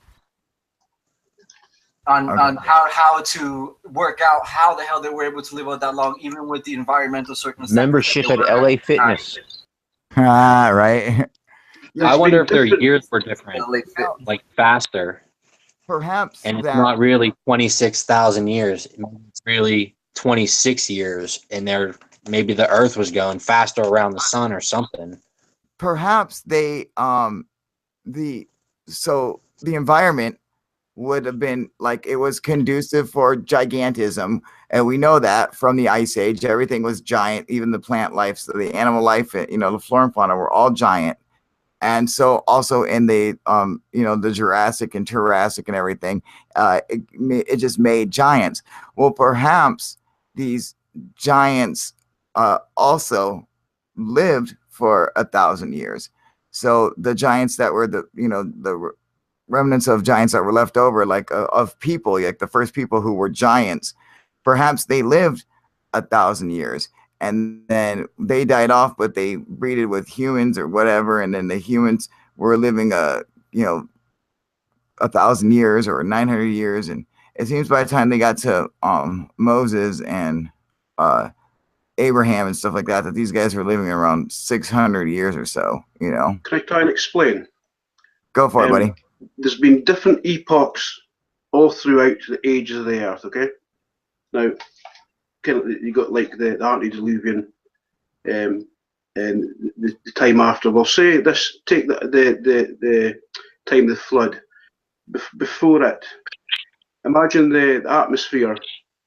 on Okay. how to work out how the hell they were able to live out that long, even with the environmental circumstances. Membership at LA Fitness. Ah, right. I wonder if their different- years were different, like faster, Perhaps and it's that not really 26,000 years. It's really 26 years, and maybe the Earth was going faster around the sun or something. perhaps they the environment would have been like it was conducive for gigantism, and we know that from the ice age everything was giant, even the plant life, so the animal life, the flora and fauna were all giant. And so also in the the Jurassic and Jurassic and everything, it just made giants. Well, perhaps these giants also lived for 1,000 years. So the giants that were the remnants of giants that were left over, like of people, like the first people who were giants, perhaps they lived 1,000 years. And then they died off, but they breeded with humans or whatever. And then the humans were living 1,000 years or 900 years. And it seems by the time they got to Moses and Abraham and stuff like that, that these guys were living around 600 years or so. Can I try and explain? Go for it, buddy. There's been different epochs all throughout the ages of the Earth. Okay, now you got like the antediluvian, and the time after. We'll say this. Take the time of the flood. Before it, imagine the atmosphere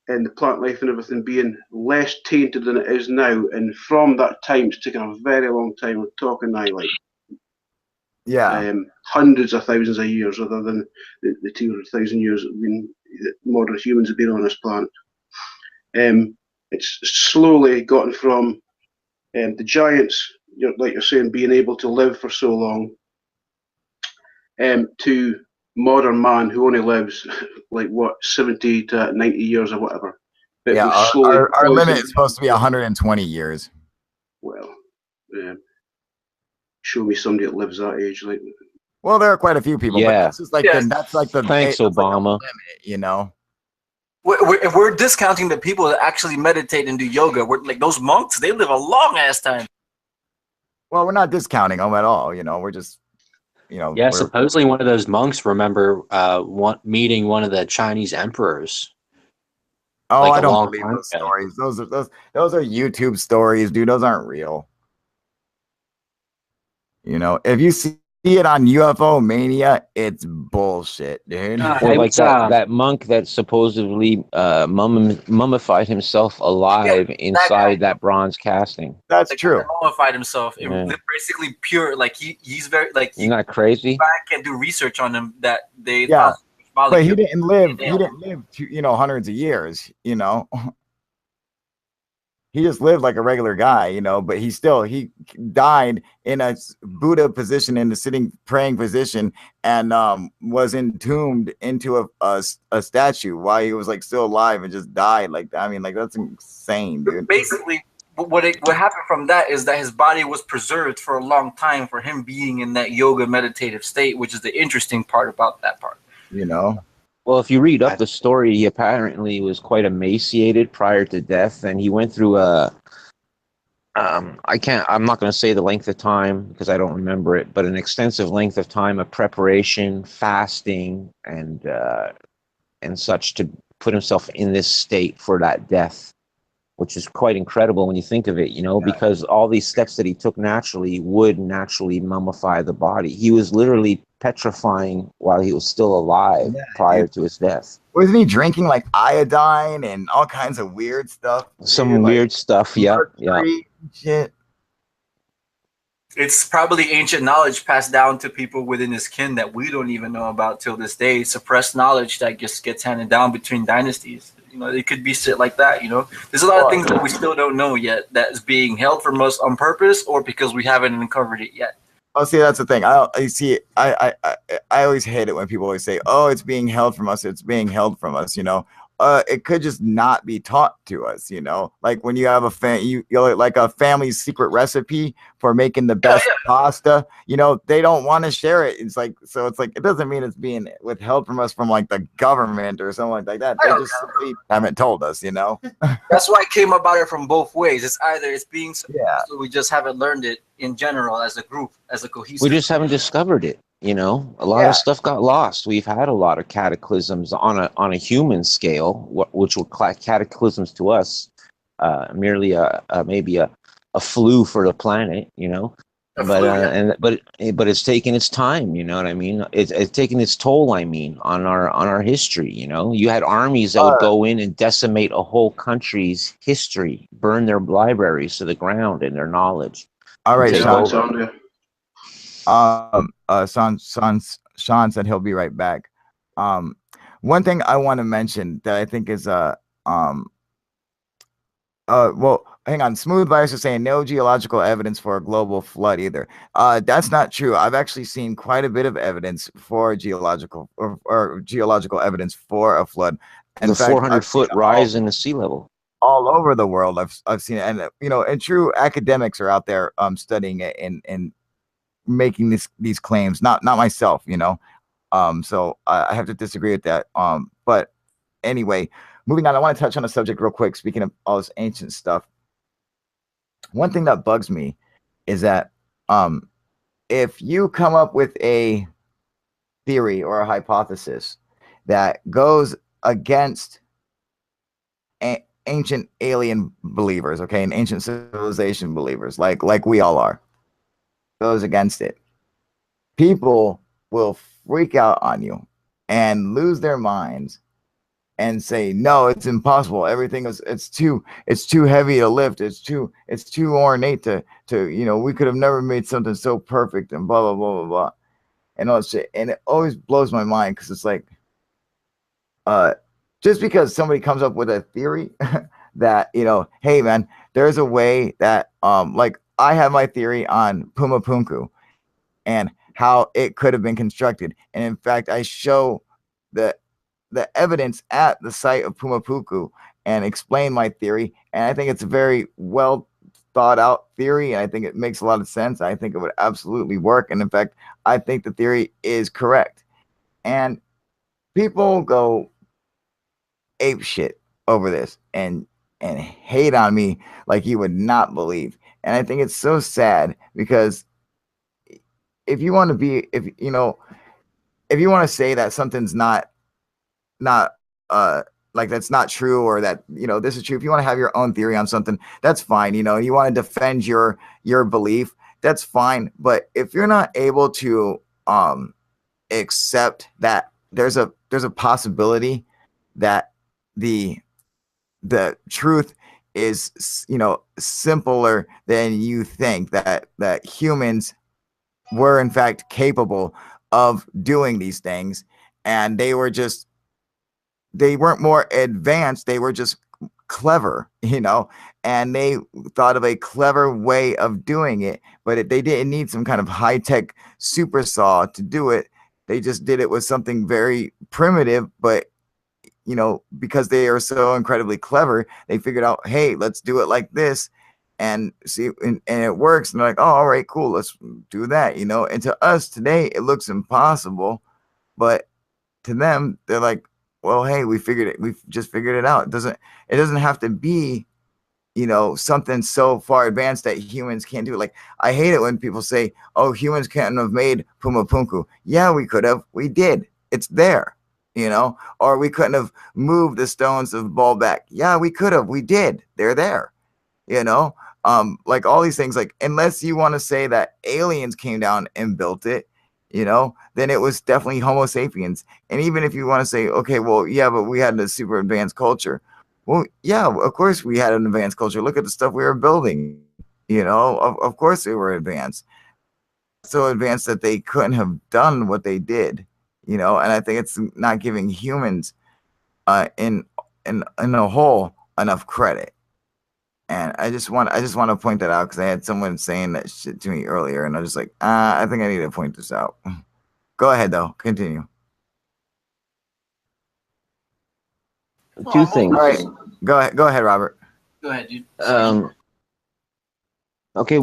and the plant life and everything being less tainted than it is now. And from that time, it's taken a very long time. We're talking now like hundreds of thousands of years, other than the 200,000 years that modern humans have been on this planet. It's slowly gotten from the giants, like you're saying, being able to live for so long, to modern man who only lives like 70 to 90 years or whatever. But our limit is supposed to be 120 years. Well, show me somebody that lives that age. Like, well, there are quite a few people. Yeah, but that's just like that's like the thanks, Obama. Limit, If we're discounting the people that actually meditate and do yoga, we're like those monks. They live a long ass time. Well, we're not discounting them at all. We're just, Yeah, supposedly one of those monks remember meeting one of the Chinese emperors. Oh, like I don't believe those stories. Those are YouTube stories, dude. Those aren't real. If you see it on UFO Mania, it's bullshit, dude. Or like that monk that supposedly mummified himself alive inside that bronze casting. That's true. Mummified himself. They're basically pure. Like he's very like. Isn't that crazy? I can do research on him that they. Yeah, but he didn't live. He didn't live hundreds of years. He just lived like a regular guy, but he died in a Buddha position, in the sitting praying position, and was entombed into a statue while he was like still alive and just died like that. I mean, like that's insane, dude. Basically, what happened from that is that his body was preserved for a long time for him being in that yoga meditative state, which is the interesting part about that part. Well, if you read up the story, he apparently was quite emaciated prior to death, and he went through I'm not going to say the length of time because I don't remember it, but an extensive length of time of preparation, fasting, and such to put himself in this state for that death, which is quite incredible when you think of it, because all these steps that he took naturally would naturally mummify the body. He was literally petrifying while he was still alive prior to his death. Wasn't he drinking like iodine and all kinds of weird stuff? Some weird stuff, yeah. Shit. It's probably ancient knowledge passed down to people within his kin that we don't even know about till this day. Suppressed knowledge that just gets handed down between dynasties. You know, it could be shit like that. You know, there's a lot of things that we still don't know yet that is being held from us on purpose or because we haven't uncovered it yet. Oh, see, that's the thing. I always hate it when people always say, "Oh, it's being held from us. It's being held from us." You know, it could just not be taught to us. You know, like when you have you like a family's secret recipe for making the best pasta. You know, they don't want to share it. It's like, so it's like, it doesn't mean it's being withheld from us from like the government or something like that. They just simply haven't told us. You know, that's why I came about it from both ways. It's either it's being so we just haven't learned it in general as a group, as a cohesive. We just haven't discovered it. You know, a lot of stuff got lost. We've had a lot of cataclysms on a human scale, which were cataclysms to us, merely maybe a flu for the planet. You know, but it's taken its time. You know what I mean? It's taken its toll. I mean, on our history. You know, you had armies that would go in and decimate a whole count's history, burn their libraries to the ground and their knowledge. All right, Sean. Sean said he'll be right back. One thing I want to mention that I think is well, hang on. Smooth Virus is saying no geological evidence for a global flood either. That's not true. I've actually seen quite a bit of evidence for geological or geological evidence for a flood. In the 400-foot rise in the sea level. All over the world, I've seen it, and you know, and true academics are out there studying it and making these claims. Not myself, you know. So I have to disagree with that. But anyway, moving on. I want to touch on a subject real quick. Speaking of all this ancient stuff, one thing that bugs me is that if you come up with a theory or a hypothesis that goes against ancient alien believers, okay, and ancient civilization believers, like we all are, goes against it, people will freak out on you and lose their minds and say, no, it's impossible. Everything is it's too heavy to lift. It's too ornate to you know, we could have never made something so perfect and blah blah blah blah blah and all that shit. And it always blows my mind because it's like just because somebody comes up with a theory that, you know, hey man, there's a way that like I have my theory on Pumapunku and how it could have been constructed. And in fact, I show the evidence at the site of Pumapunku and explain my theory. And I think it's a very well thought out theory. And I think it makes a lot of sense. I think it would absolutely work. And in fact, I think the theory is correct. And people go ape shit over this and hate on me like you would not believe. And I think it's so sad because if you want to be, if you want to say that something's not like that's not true, or that, you know, this is true, if you want to have your own theory on something, that's fine. You know, you want to defend your belief, that's fine. But if you're not able to accept that there's a possibility that the truth is, you know, simpler than you think, that humans were in fact capable of doing these things, and they weren't more advanced, they were just clever, you know, and they thought of a clever way of doing it, but they didn't need some kind of high-tech super saw to do it. They just did it with something very primitive, but you know, because they are so incredibly clever, they figured out, hey, let's do it like this and see, and it works. And they're like, oh, all right, cool, let's do that, you know. And to us today, it looks impossible, but to them, they're like, well, hey, we figured it. We've just figured it out. It doesn't have to be, you know, something so far advanced that humans can't do it. Like, I hate it when people say, oh, humans can't have made Pumapunku. Yeah, we could have. We did. It's there. You know, or we couldn't have moved the stones of Baalbek. Yeah, we could have. We did. They're there. You know, like all these things, like, unless you want to say that aliens came down and built it, you know, then it was definitely Homo sapiens. And even if you want to say, okay, well, yeah, but we had a super advanced culture. Well, yeah, of course we had an advanced culture. Look at the stuff we were building. You know, of course they were advanced. so advanced that they couldn't have done what they did, you know. And I think it's not giving humans in a whole enough credit. And I just want to point that out because I had someone saying that shit to me earlier, and I was just like, I think I need to point this out. Go ahead though, continue. Two things. All right, go ahead, Robert. Go ahead, dude. Okay,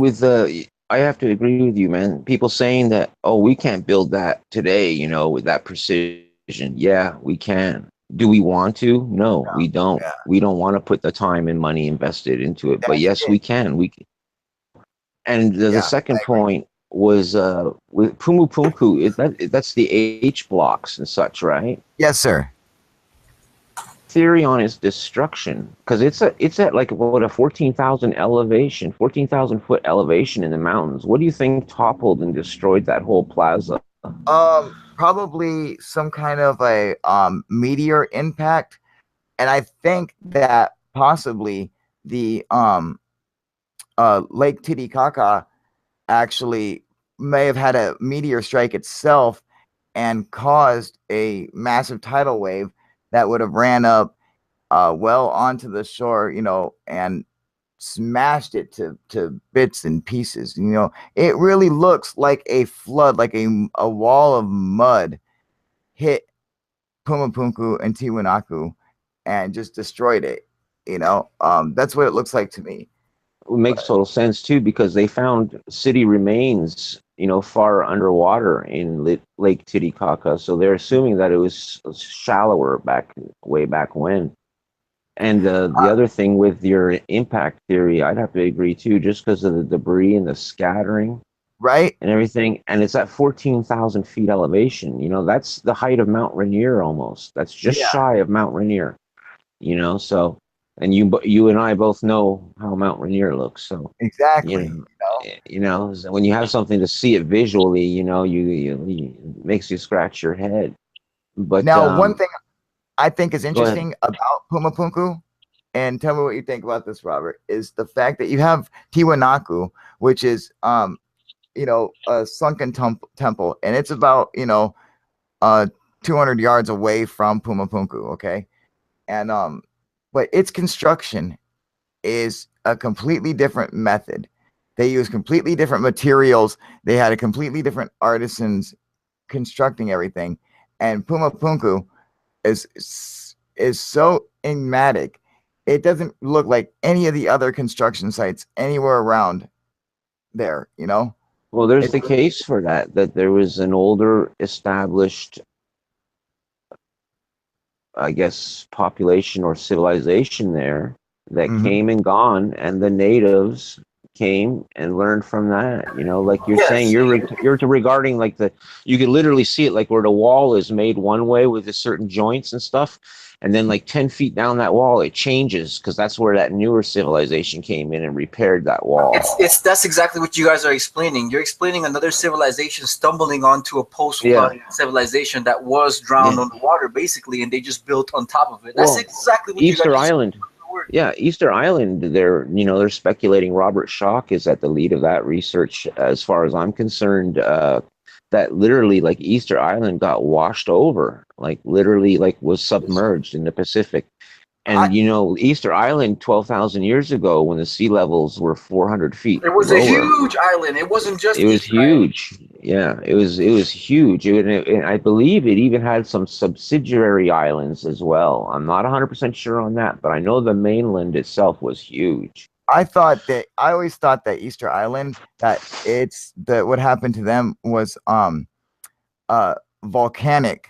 I have to agree with you, man. People saying that, oh, we can't build that today, you know, with that precision. Yeah, we can. Do we want to? No, we don't. Yeah. We don't want to put the time and money invested into it. But yes, we can. We can. And the second point was with Pumu Punku. That's the H blocks and such, right? Yes, sir. Theory on its destruction, because it's at like what, a 14,000 foot elevation in the mountains. What do you think toppled and destroyed that whole plaza? Probably some kind of a meteor impact, and I think that possibly the Lake Titicaca actually may have had a meteor strike itself and caused a massive tidal wave that would have ran up well onto the shore, you know, and smashed it to bits and pieces. You know, it really looks like a flood, like a wall of mud hit Pumapunku and Tiwanaku and just destroyed it. You know, that's what it looks like to me. It makes total sense too, because they found city remains, you know, far underwater in Lake Titicaca. So they're assuming that it was shallower way back when. And the other thing with your impact theory, I'd have to agree too, just because of the debris and the scattering, right, and everything. And it's at 14,000 feet elevation. You know, that's the height of Mount Rainier almost. That's just shy of Mount Rainier. You know, so. And you and I both know how Mount Rainier looks, so exactly. You know, so when you have something to see it visually, you know, it makes you scratch your head. But now, one thing I think is interesting ahead. about Pumapunku, and tell me what you think about this, Robert, is the fact that you have Tiwanaku, which is you know, a sunken temple, and it's about, you know, 200 yards away from Pumapunku, okay, and but its construction is a completely different method. They use completely different materials. They had a completely different artisans constructing everything. And Pumapunku is so enigmatic. It doesn't look like any of the other construction sites anywhere around there, you know? Well, there's the case for that there was an older established, I guess, population or civilization there that came and gone, and the natives came and learned from that. You know, like you're saying, you're regarding like you could literally see it like where the wall is made one way with the certain joints and stuff, and then like 10 feet down that wall it changes because that's where that newer civilization came in and repaired that wall. That's exactly what you guys are explaining. You're explaining another civilization stumbling onto a post-flood civilization that was drowned underwater, basically, and they just built on top of it. That's exactly what Easter you guys Island. Yeah, Easter Island. They're speculating Robert Schoch is at the lead of that research. As far as I'm concerned, that literally like Easter Island got washed over, like literally like was submerged in the Pacific. And you know, Easter Island 12,000 years ago, when the sea levels were 400 feet, it was lower, a huge island. It wasn't just. It was huge. Yeah, it was huge. And I believe it even had some subsidiary islands as well. I'm not 100% sure on that, but I know the mainland itself was huge. I always thought that Easter Island, what happened to them was volcanic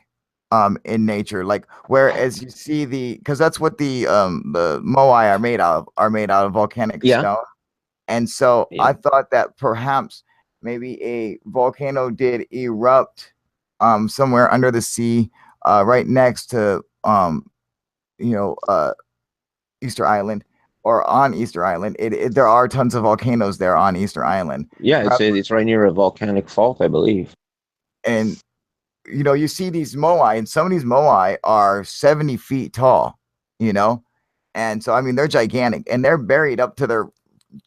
in nature, like whereas you see because that's what the moai are made out of volcanic stone. And so I thought that perhaps maybe a volcano did erupt somewhere under the sea right next to Easter Island or on Easter Island. There are tons of volcanoes there on Easter Island. Yeah, it's right near a volcanic fault, I believe. And you know, you see these moai, and some of these moai are 70 feet tall, you know? And so, I mean, they're gigantic and they're buried up to their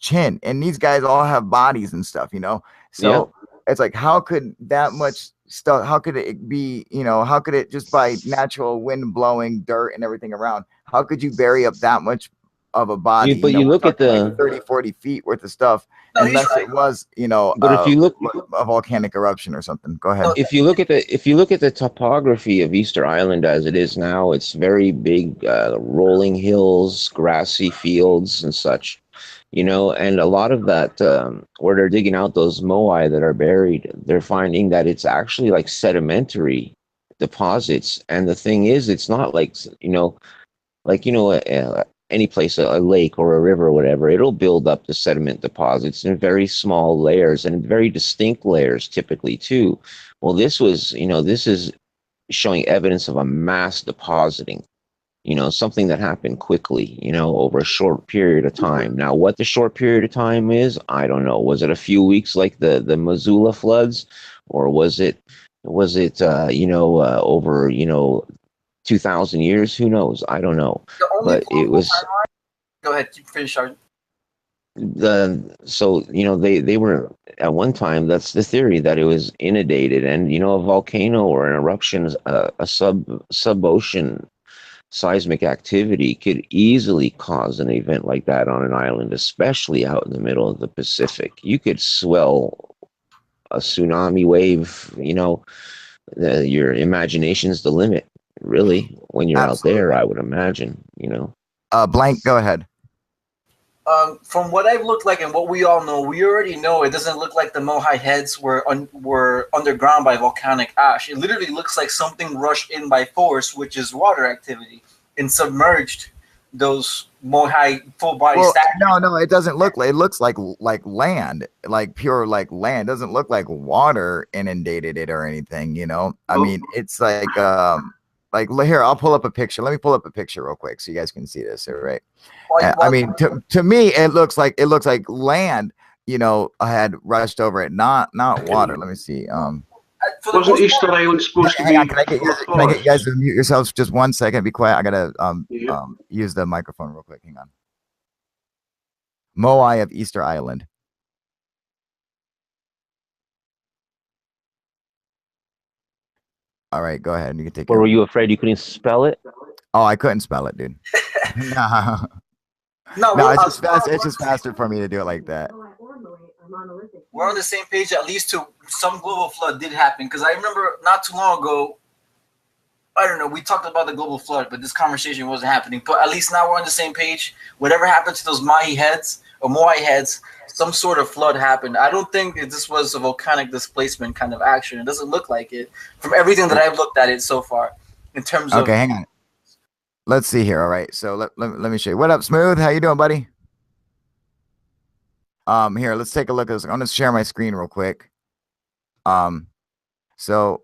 chin. And these guys all have bodies and stuff, you know? So it's like, how could that much stuff, how could it be, how could it just by natural wind blowing dirt and everything around, how could you bury up that much of a body? But you We're look at talking like the 30, 40 feet worth of stuff, No, he's unless right. it was, but if you look a volcanic eruption or something. Go ahead. No, if you look at the topography of Easter Island as it is now, it's very big, rolling hills, grassy fields, and such. And a lot of that, where they're digging out those moai that are buried, they're finding that it's actually like sedimentary deposits. And the thing is, it's not like, any place, a lake or a river or whatever, it'll build up the sediment deposits in very small layers and very distinct layers typically too. Well, this is showing evidence of a mass depositing, something that happened quickly, over a short period of time. Now, what the short period of time is, I don't know. Was it a few weeks like the Missoula floods, or was it over 2,000 years? Who knows? I don't know. But it was. Go ahead, keep finish. They were at one time, that's the theory, that it was inundated, and a volcano or an eruption, a sub-ocean seismic activity could easily cause an event like that on an island, especially out in the middle of the Pacific. You could swell a tsunami wave. Your imagination's the limit, really, when you're Absolutely. out there, I would imagine. Blank, go ahead. From what I've looked like and what we all know, we already know it doesn't look like the Moai heads were underground by volcanic ash. It literally looks like something rushed in by force, which is water activity, and submerged those Moai full body statues. No, it doesn't look like, it looks like land, like pure like land. It doesn't look like water inundated it or anything, I mean, it's like here, I'll pull up a picture. Let me pull up a picture real quick so you guys can see this, all right? I mean, to me, it looks like land, had rushed over it, not water. Let me see. Wasn't Easter Island supposed to be? Hang on, can I get you guys to mute yourselves just 1 second? Be quiet. I gotta use the microphone real quick. Hang on. Moai of Easter Island. All right, go ahead. You can take it. Or were you afraid you couldn't spell it? Oh, I couldn't spell it, dude. No, it's just faster for me to do it like that. We're on the same page, at least to some global flood did happen. Because I remember not too long ago, I don't know, we talked about the global flood, but this conversation wasn't happening. But at least now we're on the same page. Whatever happened to those Moai heads, some sort of flood happened. I don't think this was a volcanic displacement kind of action. It doesn't look like it from everything that I've looked at it so far in terms of... Okay, hang on. Let's see here. All right, so let me show you. What up, Smooth? How you doing, buddy? Here, let's take a look at this. I'm gonna share my screen real quick. So,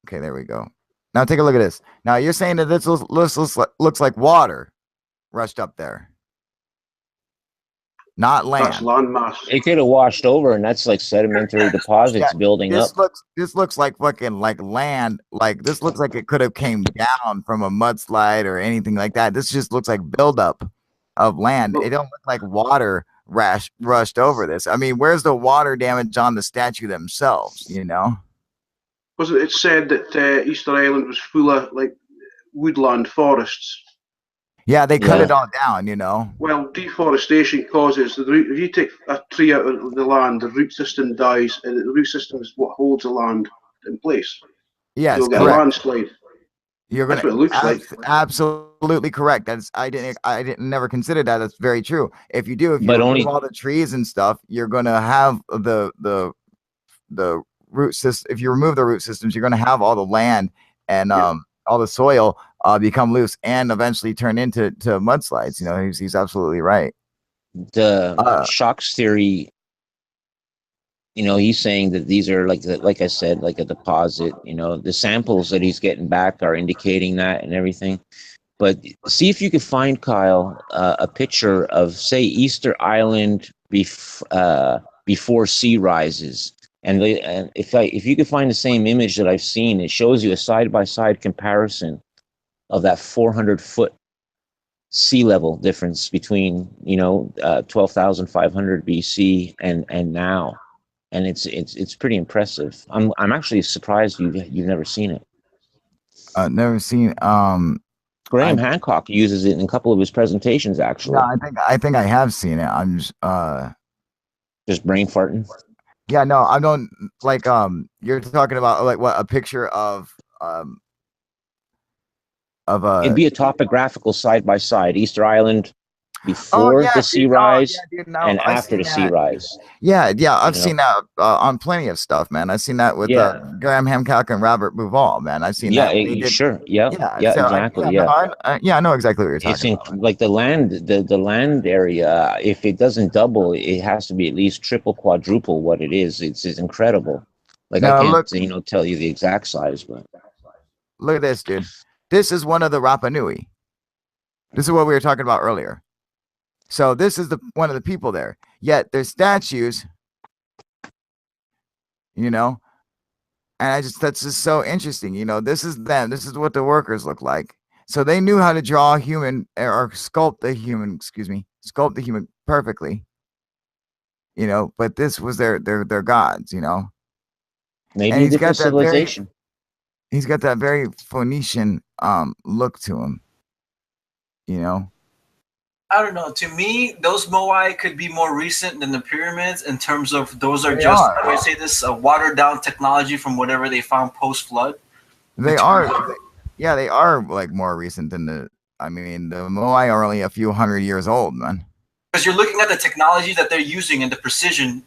okay, there we go. Now take a look at this. Now you're saying that this looks like water rushed up there, not land. That's landmass. It could have washed over, and that's like sedimentary deposits building up. This looks like fucking like land. Like this looks like it could have came down from a mudslide or anything like that. This just looks like buildup of land. It don't look like water rushed over this. I mean, where's the water damage on the statue themselves? Wasn't it said that Easter Island was full of like woodland forests? Yeah, they cut it all down, Well, deforestation causes if you take a tree out of the land, the root system dies, and the root system is what holds the land in place. Yes, you'll get a landslide. That's what it looks like. Absolutely correct. I didn't never consider that. That's very true. If you remove all the trees and stuff, you're gonna have the root system. If you remove the root systems, you're gonna have all the land and all the soil become loose and eventually turn into mudslides. He's absolutely right. The shocks theory, he's saying that these are like I said, like a deposit. The samples that he's getting back are indicating that and everything. But see if you could find, Kyle, a picture of, say, Easter Island before sea rises. And if you could find the same image that I've seen, it shows you a side-by-side comparison of that 400-foot sea level difference between 12,500 BC and now. and it's pretty impressive. I'm actually surprised you've never seen it. Never seen. Graham Hancock uses it in a couple of his presentations, actually. No, I think I have seen it. I'm just brain farting. Yeah, no, I don't like. You're talking about like what, a picture of it'd be a topographical side by side, Easter Island before the sea rise and after the sea rise. Yeah, I've seen that on plenty of stuff, man. I've seen that with Graham Hancock and Robert Bouval, man. I've seen that. Sure. Yeah, so exactly. I know exactly what you're talking about. Like the land area, if it doesn't double, it has to be at least triple, quadruple what it is. It's incredible. Like, I can't tell you the exact size, but look at this, dude. This is one of the Rapa Nui. This is what we were talking about earlier. So this is one of the people there. Yet there's statues, and that's just so interesting. This is them. This is what the workers look like. So they knew how to draw a human or sculpt the human perfectly. But this was their gods. Maybe different civilization. He's got that very Phoenician look to him. I don't know. To me, those moai could be more recent than the pyramids in terms of those are just, how do I say this, watered down technology from whatever they found post flood. They are like more recent than the moai are only a few hundred years old, man. Because you're looking at the technology that they're using and the precision,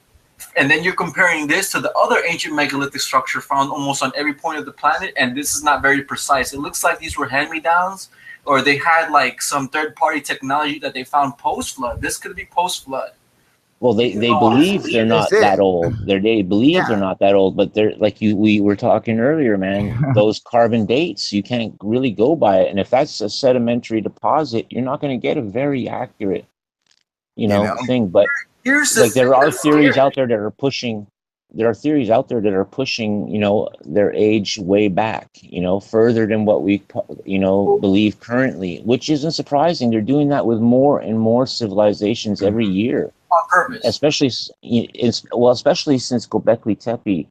and then you're comparing this to the other ancient megalithic structure found almost on every point of the planet, and this is not very precise. It looks like these were hand-me-downs, or they had like some third-party technology that they found post-flood. This could be post-flood. Well, they believe they're not that old. They believe they're not that old, but they're like we were talking earlier, man. Those carbon dates, you can't really go by it, and if that's a sedimentary deposit, you're not going to get a very accurate, thing. But there are theories out there that are pushing. There are theories out there that are pushing, their age way back, further than what we, believe currently, which isn't surprising. They're doing that with more and more civilizations every year. On purpose. Especially since Göbekli Tepe,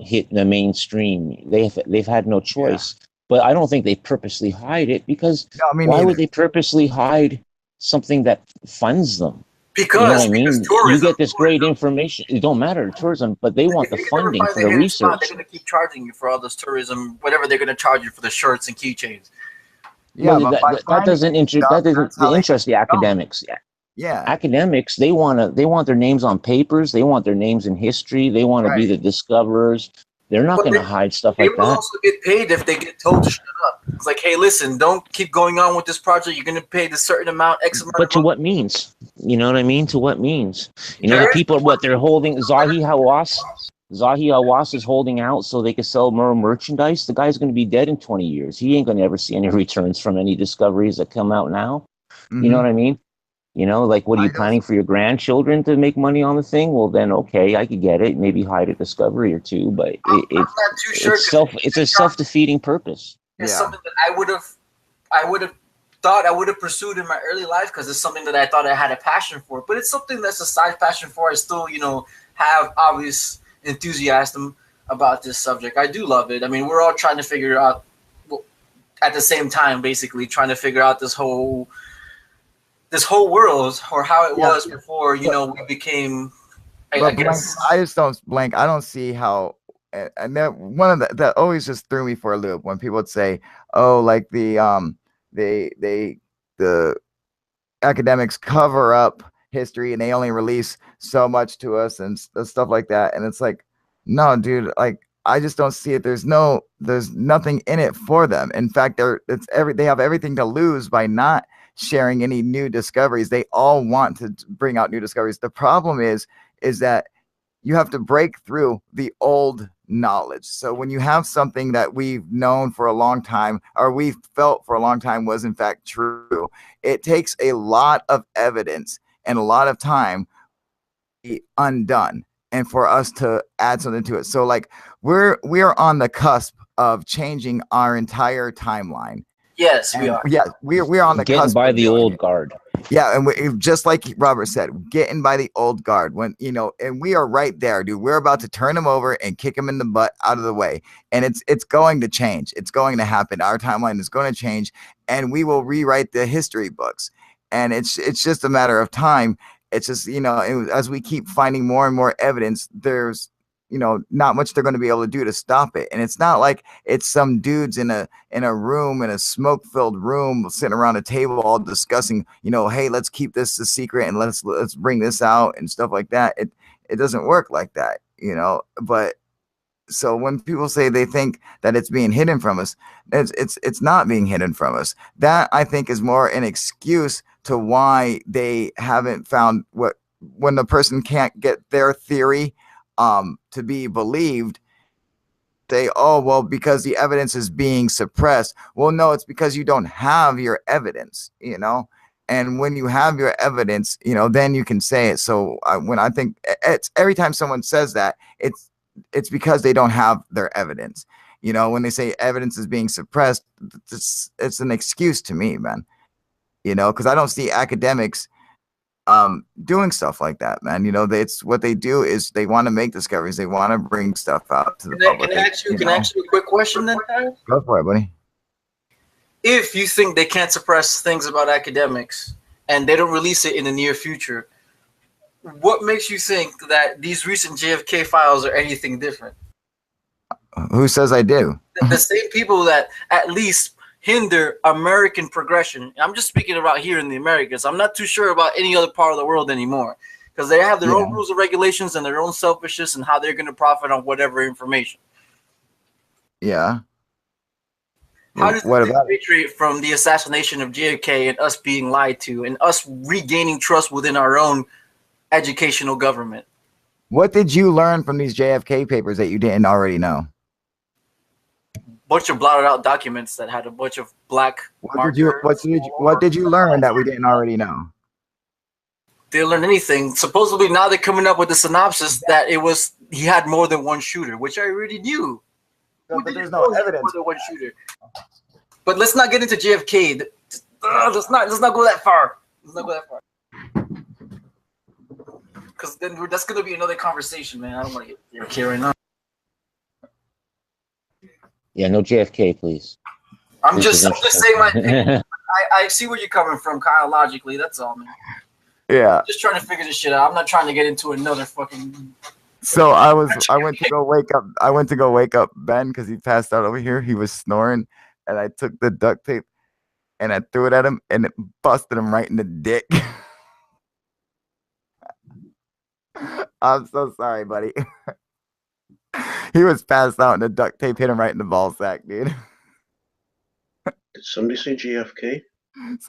hit the mainstream. They've had no choice. But I don't think they purposely hide it, because why would they purposely hide something that funds them? Because you get this great information. It don't matter tourism, but they want the funding for the research. They're going to keep charging you for all this tourism, whatever they're going to charge you for the shirts and keychains. Yeah, that doesn't interest the academics. Yeah, academics, they want their names on papers. They want their names in history. They want to be the discoverers. They're not going to hide stuff like that. They will also get paid if they get told to shut up. It's like, hey, listen, don't keep going on with this project. You're going to pay this certain amount, X amount. But to what means? You know what I mean? To what means? The people, what they're holding, Zahi Hawass is holding out so they can sell more merchandise. The guy's going to be dead in 20 years. He ain't going to ever see any returns from any discoveries that come out now. Mm-hmm. You know what I mean? What are you planning for your grandchildren to make money on the thing? Well, then, okay, I could get it. Maybe hide a discovery or two, but it's a self-defeating purpose. It's something that I would have pursued in my early life, because it's something that I thought I had a passion for. But it's something that's a side passion for. I still, have obvious enthusiasm about this subject. I do love it. I mean, we're all trying to figure out, at the same time, basically trying to figure out this whole world, or how it was before, we became. I guess I just don't blank. I don't see how. And that one of that always just threw me for a loop when people would say, "Oh, like the academics cover up history and they only release so much to us and stuff like that." And it's like, no, dude. Like, I just don't see it. There's nothing in it for them. In fact, they have everything to lose by not sharing any new discoveries. They all want to bring out new discoveries. The problem is that you have to break through the old knowledge. So when you have something that we've known for a long time, or we felt for a long time was in fact true, it takes a lot of evidence and a lot of time to be undone and for us to add something to it. So like we are on the cusp of changing our entire timeline. Yes, we are. Yeah, we're on the getting cusp by the old guard. Yeah, and just like Robert said, getting by the old guard when and we are right there, dude. We're about to turn them over and kick them in the butt out of the way, and it's going to change. It's going to happen. Our timeline is going to change, and we will rewrite the history books. And it's just a matter of time. It's just as we keep finding more and more evidence, there's not much they're going to be able to do to stop it. And it's not like it's some dudes in a room, in a smoke filled room, sitting around a table all discussing, hey, let's keep this a secret and let's bring this out and stuff like that. It doesn't work like that, but so when people say they think that it's being hidden from us, it's not being hidden from us. That, I think, is more an excuse to why they haven't found when the person can't get their theory to be believed. Say, oh, well, because the evidence is being suppressed. Well, no, it's because you don't have your evidence, and when you have your evidence, then you can say it. So when I think it's every time someone says that, it's because they don't have their evidence. When they say evidence is being suppressed, it's an excuse to me, man. Because I don't see academics doing stuff like that, man. It's what they do is they want to make discoveries. They want to bring stuff out to the public. Can I ask you a quick question then? Go for it, buddy. If you think they can't suppress things about academics and they don't release it in the near future, what makes you think that these recent JFK files are anything different? Who says I do? The same people that at least hinder American progression. I'm just speaking about here in the Americas. I'm not too sure about any other part of the world anymore because they have their own rules and regulations and their own selfishness and how they're going to profit on whatever information. Yeah. How does it differentiate from the assassination of JFK and us being lied to and us regaining trust within our own educational government? What did you learn from these JFK papers that you didn't already know? Bunch of blotted out documents that had a bunch of black markers. What did you learn that we didn't already know? Didn't learn anything. Supposedly now they're coming up with the synopsis that he had more than one shooter, which I already knew. But there's no evidence. More than one shooter. But let's not get into JFK. Let's not go that far. Let's not go that far. Because then that's gonna be another conversation, man. I don't want to get JFK right now. Yeah, no JFK, please. I'm just saying my opinion. I see where you're coming from, Kyle, logically. That's all, man. Yeah. Just trying to figure this shit out. I'm not trying to get into another fucking. So I went to go wake up Ben because he passed out over here. He was snoring, and I took the duct tape and I threw it at him, and it busted him right in the dick. I'm so sorry, buddy. He was passed out and the duct tape hit him right in the ball sack, dude. Did somebody say JFK?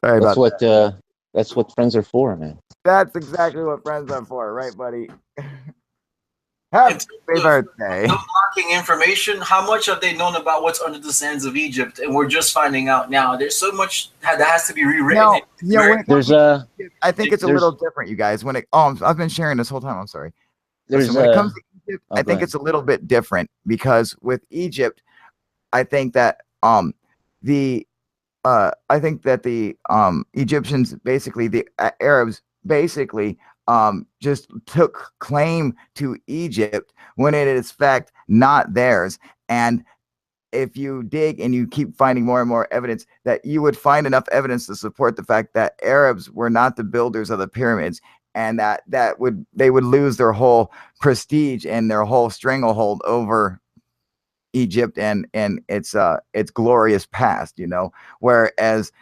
Sorry about that. That's what friends are for, man. That's exactly what friends are for, right, buddy? Happy birthday. Unlocking information. How much have they known about what's under the sands of Egypt? And we're just finding out now. There's so much that has to be rewritten. I think it's a little different, you guys. I've been sharing this whole time. I'm sorry. When it comes to Egypt, I think it's a little bit different because with Egypt, I think that the Egyptians, basically the Arabs, basically just took claim to Egypt when it is fact not theirs. And if you dig and you keep finding more and more evidence, that you would find enough evidence to support the fact that Arabs were not the builders of the pyramids, and they would lose their whole prestige and their whole stranglehold over Egypt and its glorious past, whereas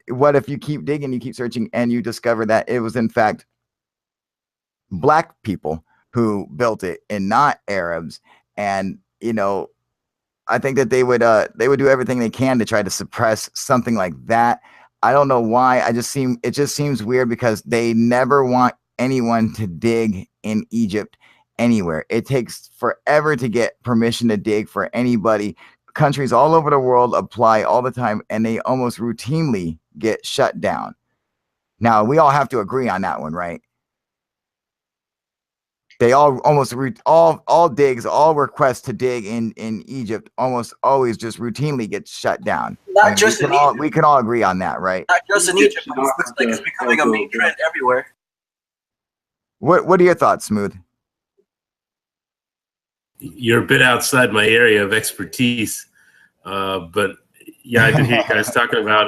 what if you keep digging, you keep searching, and you discover that it was in fact black people who built it and not Arabs? And I think that they would do everything they can to try to suppress something like that. I don't know why. It just seems weird because they never want anyone to dig in Egypt anywhere. It takes forever to get permission to dig for anybody. Countries all over the world apply all the time, and they almost routinely get shut down. Now, we all have to agree on that one, right? They all almost all digs, all requests to dig in Egypt almost always just routinely get shut down. I Not mean, just in Egypt. we can all agree on that, right? Not just in Egypt, Egypt's but it looks like it's Africa, becoming a main trend everywhere. What are your thoughts, Smooth? You're a bit outside my area of expertise, but yeah, I did hear you guys talking about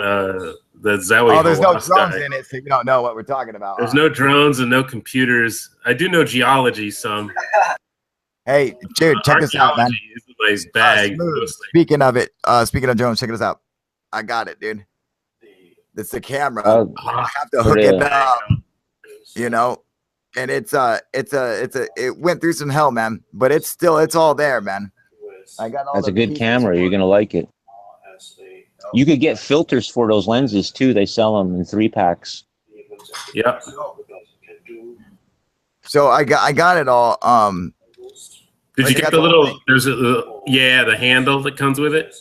the Zawi. Oh, there's no Hawass drones guy. in it, so you don't know what we're talking about. There's no drones and no computers. I do know geology some. Hey, dude, check this out, man. Is my bag. Smooth. Speaking of drones, check this out. I got it, dude. It's the camera. I have to hook it up, you know. And it went through some hell, man. But it's all there, man. I got all. That's a good camera. You're gonna like it. You could get filters for those lenses too. They sell them in 3-packs. Yep. So I got it all. Did you get the little? There's the handle that comes with it.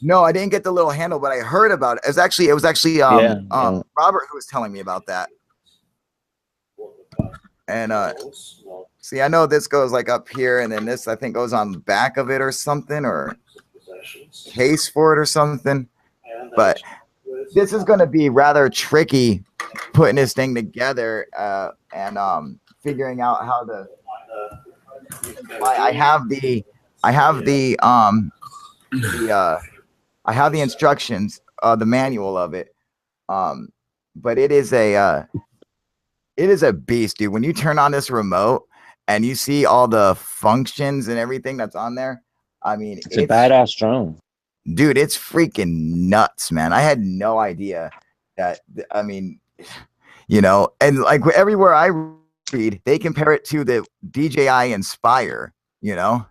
No, I didn't get the little handle, but I heard about it. It was actually Robert who was telling me about that. And see, I know this goes like up here, and then this I think goes on the back of it or something, or case for it or something. But this is going to be rather tricky putting this thing together and figuring out how to. I have the instructions, the manual of it, but it is a beast, dude. When you turn on this remote and you see all the functions and everything that's on there, I mean, it's a badass drone. Dude, it's freaking nuts, man. I had no idea that, I mean, you know, and like everywhere I read, they compare it to the DJI Inspire, you know?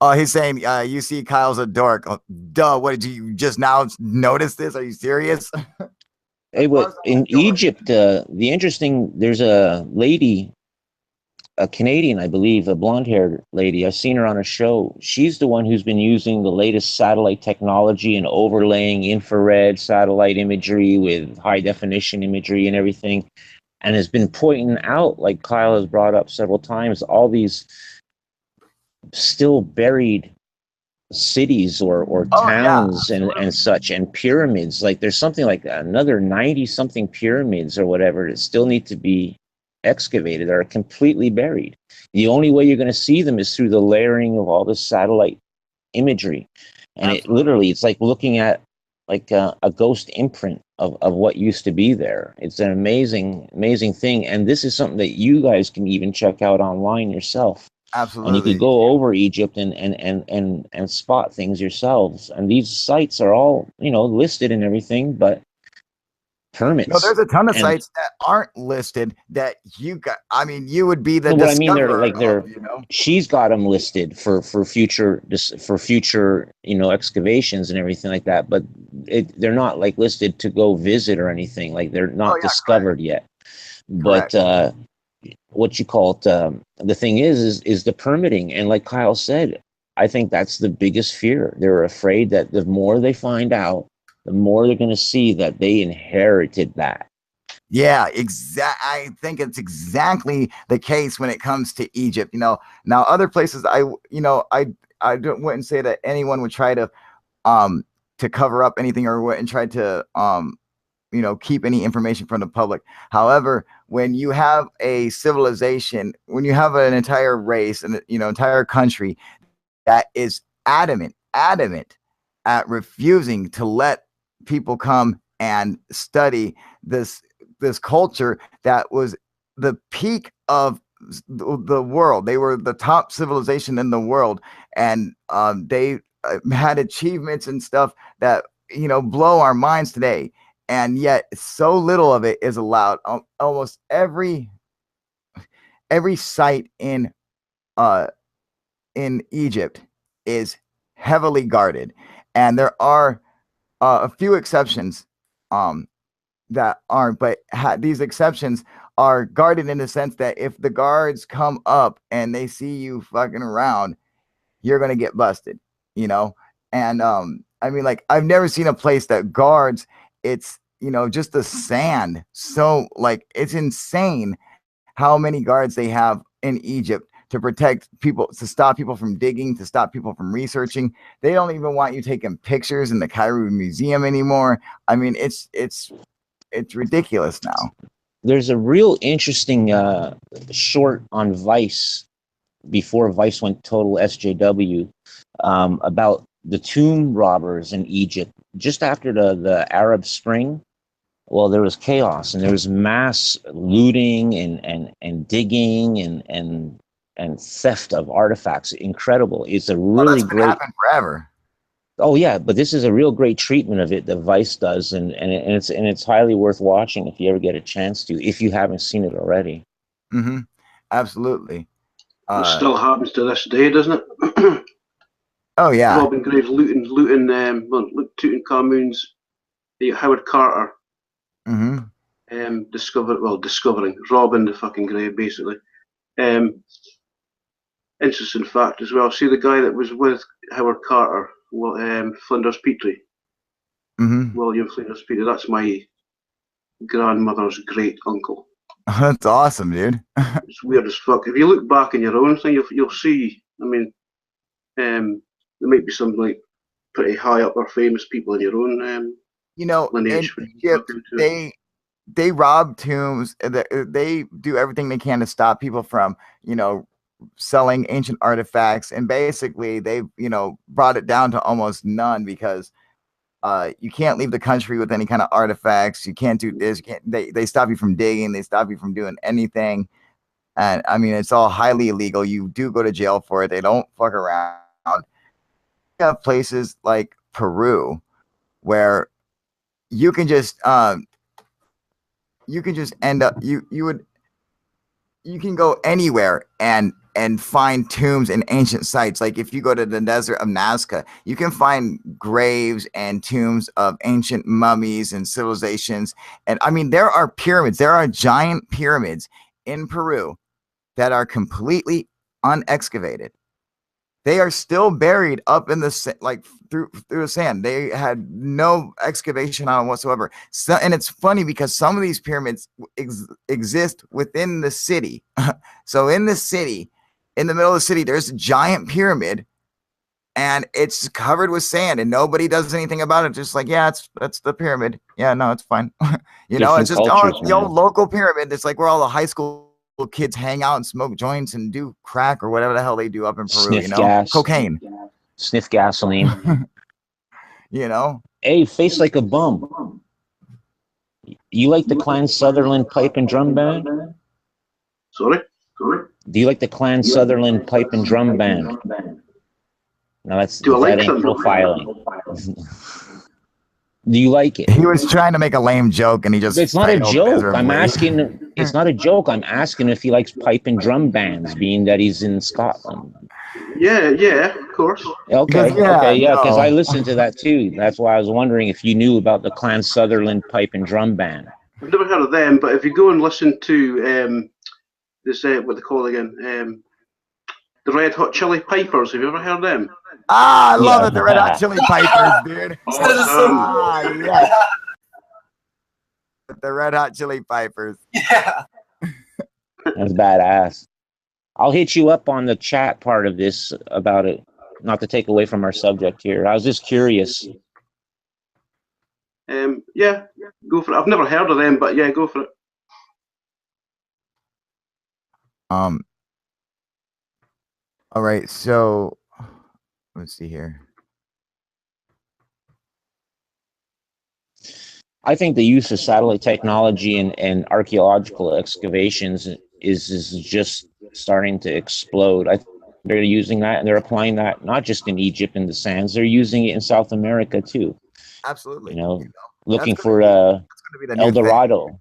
Oh, he's saying, you see Kyle's a dork. Oh, duh, what did you just now notice this? Are you serious? Hey, what in Egypt, there's a lady, a Canadian, I believe, a blonde-haired lady. I've seen her on a show. She's the one who's been using the latest satellite technology and overlaying infrared satellite imagery with high-definition imagery and everything, and has been pointing out, like Kyle has brought up several times, all these still buried cities or towns and such, and pyramids. Like there's something like another 90-something pyramids or whatever that still need to be excavated, are completely buried. The only way you're going to see them is through the layering of all this satellite imagery, and it's like looking at like a ghost imprint of what used to be there. It's an amazing thing, and this is something that you guys can even check out online yourself. Absolutely. And you could go over Egypt and spot things yourselves. And these sites are all, listed and everything, but permits. No, there's a ton of sites that aren't listed that you got. I mean, you would be the discoverer. She's got them listed for future excavations and everything like that. But they're not like listed to go visit or anything. Like they're not discovered yet. But what you call it, the thing is the permitting. And like Kyle said, I think that's the biggest fear. They're afraid that the more they find out, the more they're going to see that they inherited that. Yeah, I think it's exactly the case when it comes to Egypt. Now other places, I wouldn't say that anyone would try to cover up anything or wouldn't try to keep any information from the public. However, when you have a civilization, when you have an entire race and entire country that is adamant at refusing to let people come and study this culture that was the peak of the world. They were the top civilization in the world, and they had achievements and stuff that blow our minds today. And yet so little of it is allowed. Almost every site in Egypt is heavily guarded, and there are a few exceptions that aren't, but these exceptions are guarded in the sense that if the guards come up and they see you fucking around, you're gonna get busted, And I mean, like, I've never seen a place that guards. It's just the sand. So like, it's insane how many guards they have in Egypt to protect people, to stop people from digging, to stop people from researching. They don't even want you taking pictures in the Cairo Museum anymore. I mean, it's ridiculous now. There's a real interesting short on Vice before Vice went total SJW about the tomb robbers in Egypt just after the Arab Spring. Well, there was chaos and there was mass looting and digging and theft of artifacts. Incredible. It's a really great. Happened forever. Oh yeah, but this is a real great treatment of it that Vice does, and it's highly worth watching if you ever get a chance to, if you haven't seen it already. Mm-hmm. Absolutely. It still happens to this day, doesn't it? Oh yeah. Robbing graves, looting Tutankhamun's, Howard Carter. Mm-hmm. Discovering, robbing the fucking grave, basically. Interesting fact as well. See the guy that was with Howard Carter, Flinders Petrie. Mm-hmm. William Flinders Petrie. That's my grandmother's great uncle. That's awesome, dude. It's weird as fuck. If you look back in your own thing, you'll see. I mean, there might be some like pretty high up or famous people in your own. Lineage. In Egypt, they rob tombs. They do everything they can to stop people from, selling ancient artifacts, and basically they, brought it down to almost none because you can't leave the country with any kind of artifacts. You can't do this. They stop you from digging. They stop you from doing anything. And I mean, it's all highly illegal. You do go to jail for it. They don't fuck around. You have places like Peru where you can just end up, you can go anywhere and find tombs and ancient sites. Like if you go to the desert of Nazca, you can find graves and tombs of ancient mummies and civilizations. And I mean, there are pyramids. There are giant pyramids in Peru that are completely unexcavated. They are still buried up in the through the sand. They had no excavation on them whatsoever. So, and it's funny because some of these pyramids exist within the city. So in the city, in the middle of the city, there's a giant pyramid, and it's covered with sand, and nobody does anything about it. Just like, yeah, that's the pyramid. Yeah, no, it's fine. It's just the old local pyramid. It's like where all the high school kids hang out and smoke joints and do crack or whatever the hell they do up in Peru. Sniff gas. Cocaine, sniff gasoline. Hey, face like a bum. You like the Clan Sutherland pipe and drum band? Sorry. Do you like the Clan Sutherland pipe and drum band? No, that ain't profiling. Do you like it? He was trying to make a lame joke, and he just. It's not a joke. I'm asking. It's not a joke. I'm asking if he likes pipe and drum bands, being that he's in Scotland. Yeah, of course. Okay, because I listened to that too. That's why I was wondering if you knew about the Clan Sutherland pipe and drum band. I've never heard of them, but if you go and listen to this, what they call it again, the Red Hot Chili Pipers. Have you ever heard of them? I love it, the Red Hot Chili Pipers, dude. Yeah. The Red Hot Chili Pipers. Yeah. That's badass. I'll hit you up on the chat part of this about it, not to take away from our subject here. I was just curious. Yeah, go for it. I've never heard of them, but yeah, go for it. All right, so let's see here. I think the use of satellite technology and archaeological excavations is just starting to explode. They're using that, and they're applying that not just in Egypt and the sands. They're using it in South America too. Absolutely. Looking for El Dorado.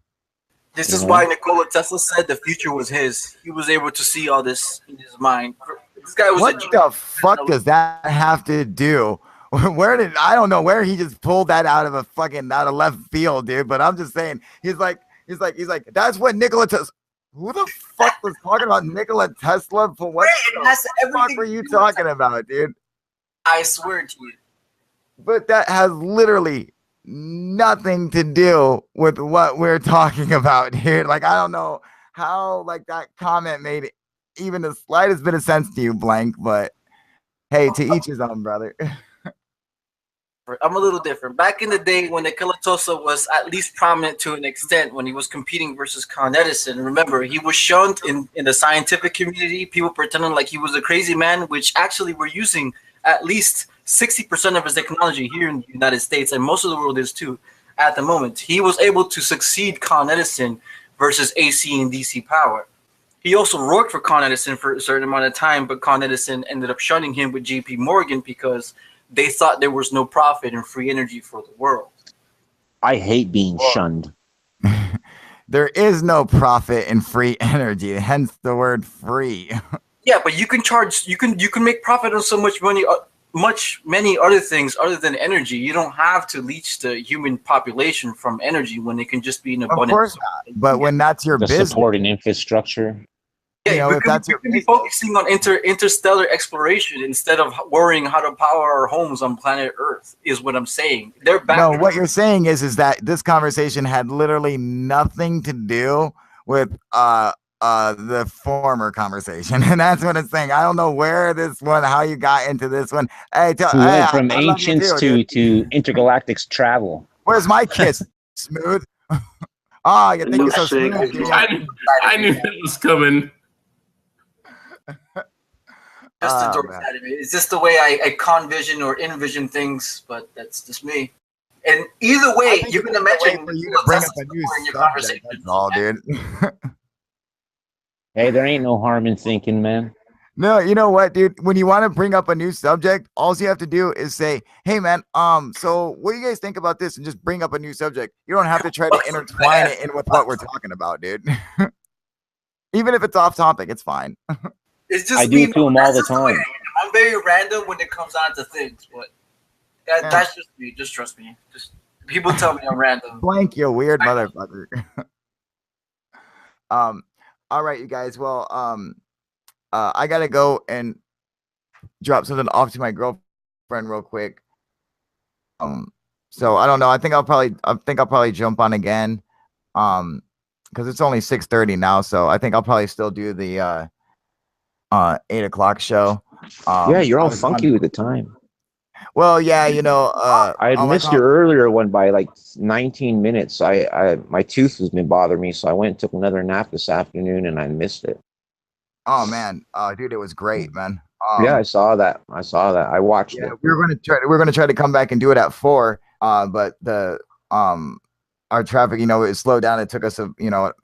This is why Nikola Tesla said the future was his. He was able to see all this in his mind. This guy was. What the fuck does that have to do? I don't know where he just pulled that out of out of left field, dude. But I'm just saying, he's like, that's what Nikola Tesla. Who the fuck was talking about Nikola Tesla? For what the fuck were you talking about, dude? I swear to you. But that has literally nothing to do with what we're talking about here. Like, I don't know how like that comment made even the slightest bit of sense to you, Blank. But hey, to each his own, brother. I'm a little different. Back in the day when Nikola Tesla was at least prominent to an extent when he was competing versus Con Edison, remember, he was shunned in the scientific community, people pretending like he was a crazy man, which actually we're using at least 60% of his technology here in the United States, and most of the world is too at the moment. He was able to succeed Con Edison versus AC and DC power. He also worked for Con Edison for a certain amount of time, but Con Edison ended up shunning him with JP Morgan because they thought there was no profit in free energy for the world. I hate being shunned. There is no profit in free energy, hence the word free. Yeah, but you can charge, you can make profit on so much money, many other things other than energy. You don't have to leech the human population from energy when it can just be an abundance. Of course not. But when that's your The business, supporting infrastructure. Yeah, you know, we if can, that's we your can be business. focusing on interstellar exploration instead of worrying how to power our homes on planet Earth, is what I'm saying. They're back. No, what you're saying is that this conversation had literally nothing to do with the former conversation, and that's what it's saying. I don't know where this one, how you got into this one. Hey, We went from I love you ancients too, to intergalactic travel. where's my kiss? Smooth. Oh, you think No you're so sex, smooth, dude. I knew that was coming. Just the Oh, dork man. side of it. It's just the way I convision or envision things, but that's just me. And either I way, think you're it's gonna a way mention for you to bring up a new in your subject. conversation. That's all, dude. Hey, there ain't no harm in thinking, man. No, you know what, dude? When you want to bring up a new subject, all you have to do is say, "Hey, man, so what do you guys think about this?" and just bring up a new subject. You don't have to try to intertwine it in with what we're talking about, dude. Even if it's off topic, it's fine. It's just I do me, it to him that's all the just way time. I am. I'm very random when it comes down to things, but that's just me. Just trust me. Just people tell me I'm random. Blank, you weird motherfucker. All right, you guys. Well, I gotta go and drop something off to my girlfriend real quick. So I don't know. I think I'll probably jump on again. Because it's only 6:30 now, so I think I'll probably still do the 8 o'clock show. Yeah, you're I all was funky on- with the time. Well, yeah, you know, I had all my missed your earlier one by like 19 minutes. I my tooth has been bothering me, so I went and took another nap this afternoon, and I missed it. Oh man, dude, it was great, man. Yeah, I saw that. I watched Yeah, it. we're gonna try to come back and do it at 4. But the our traffic, you know, it slowed down. It took us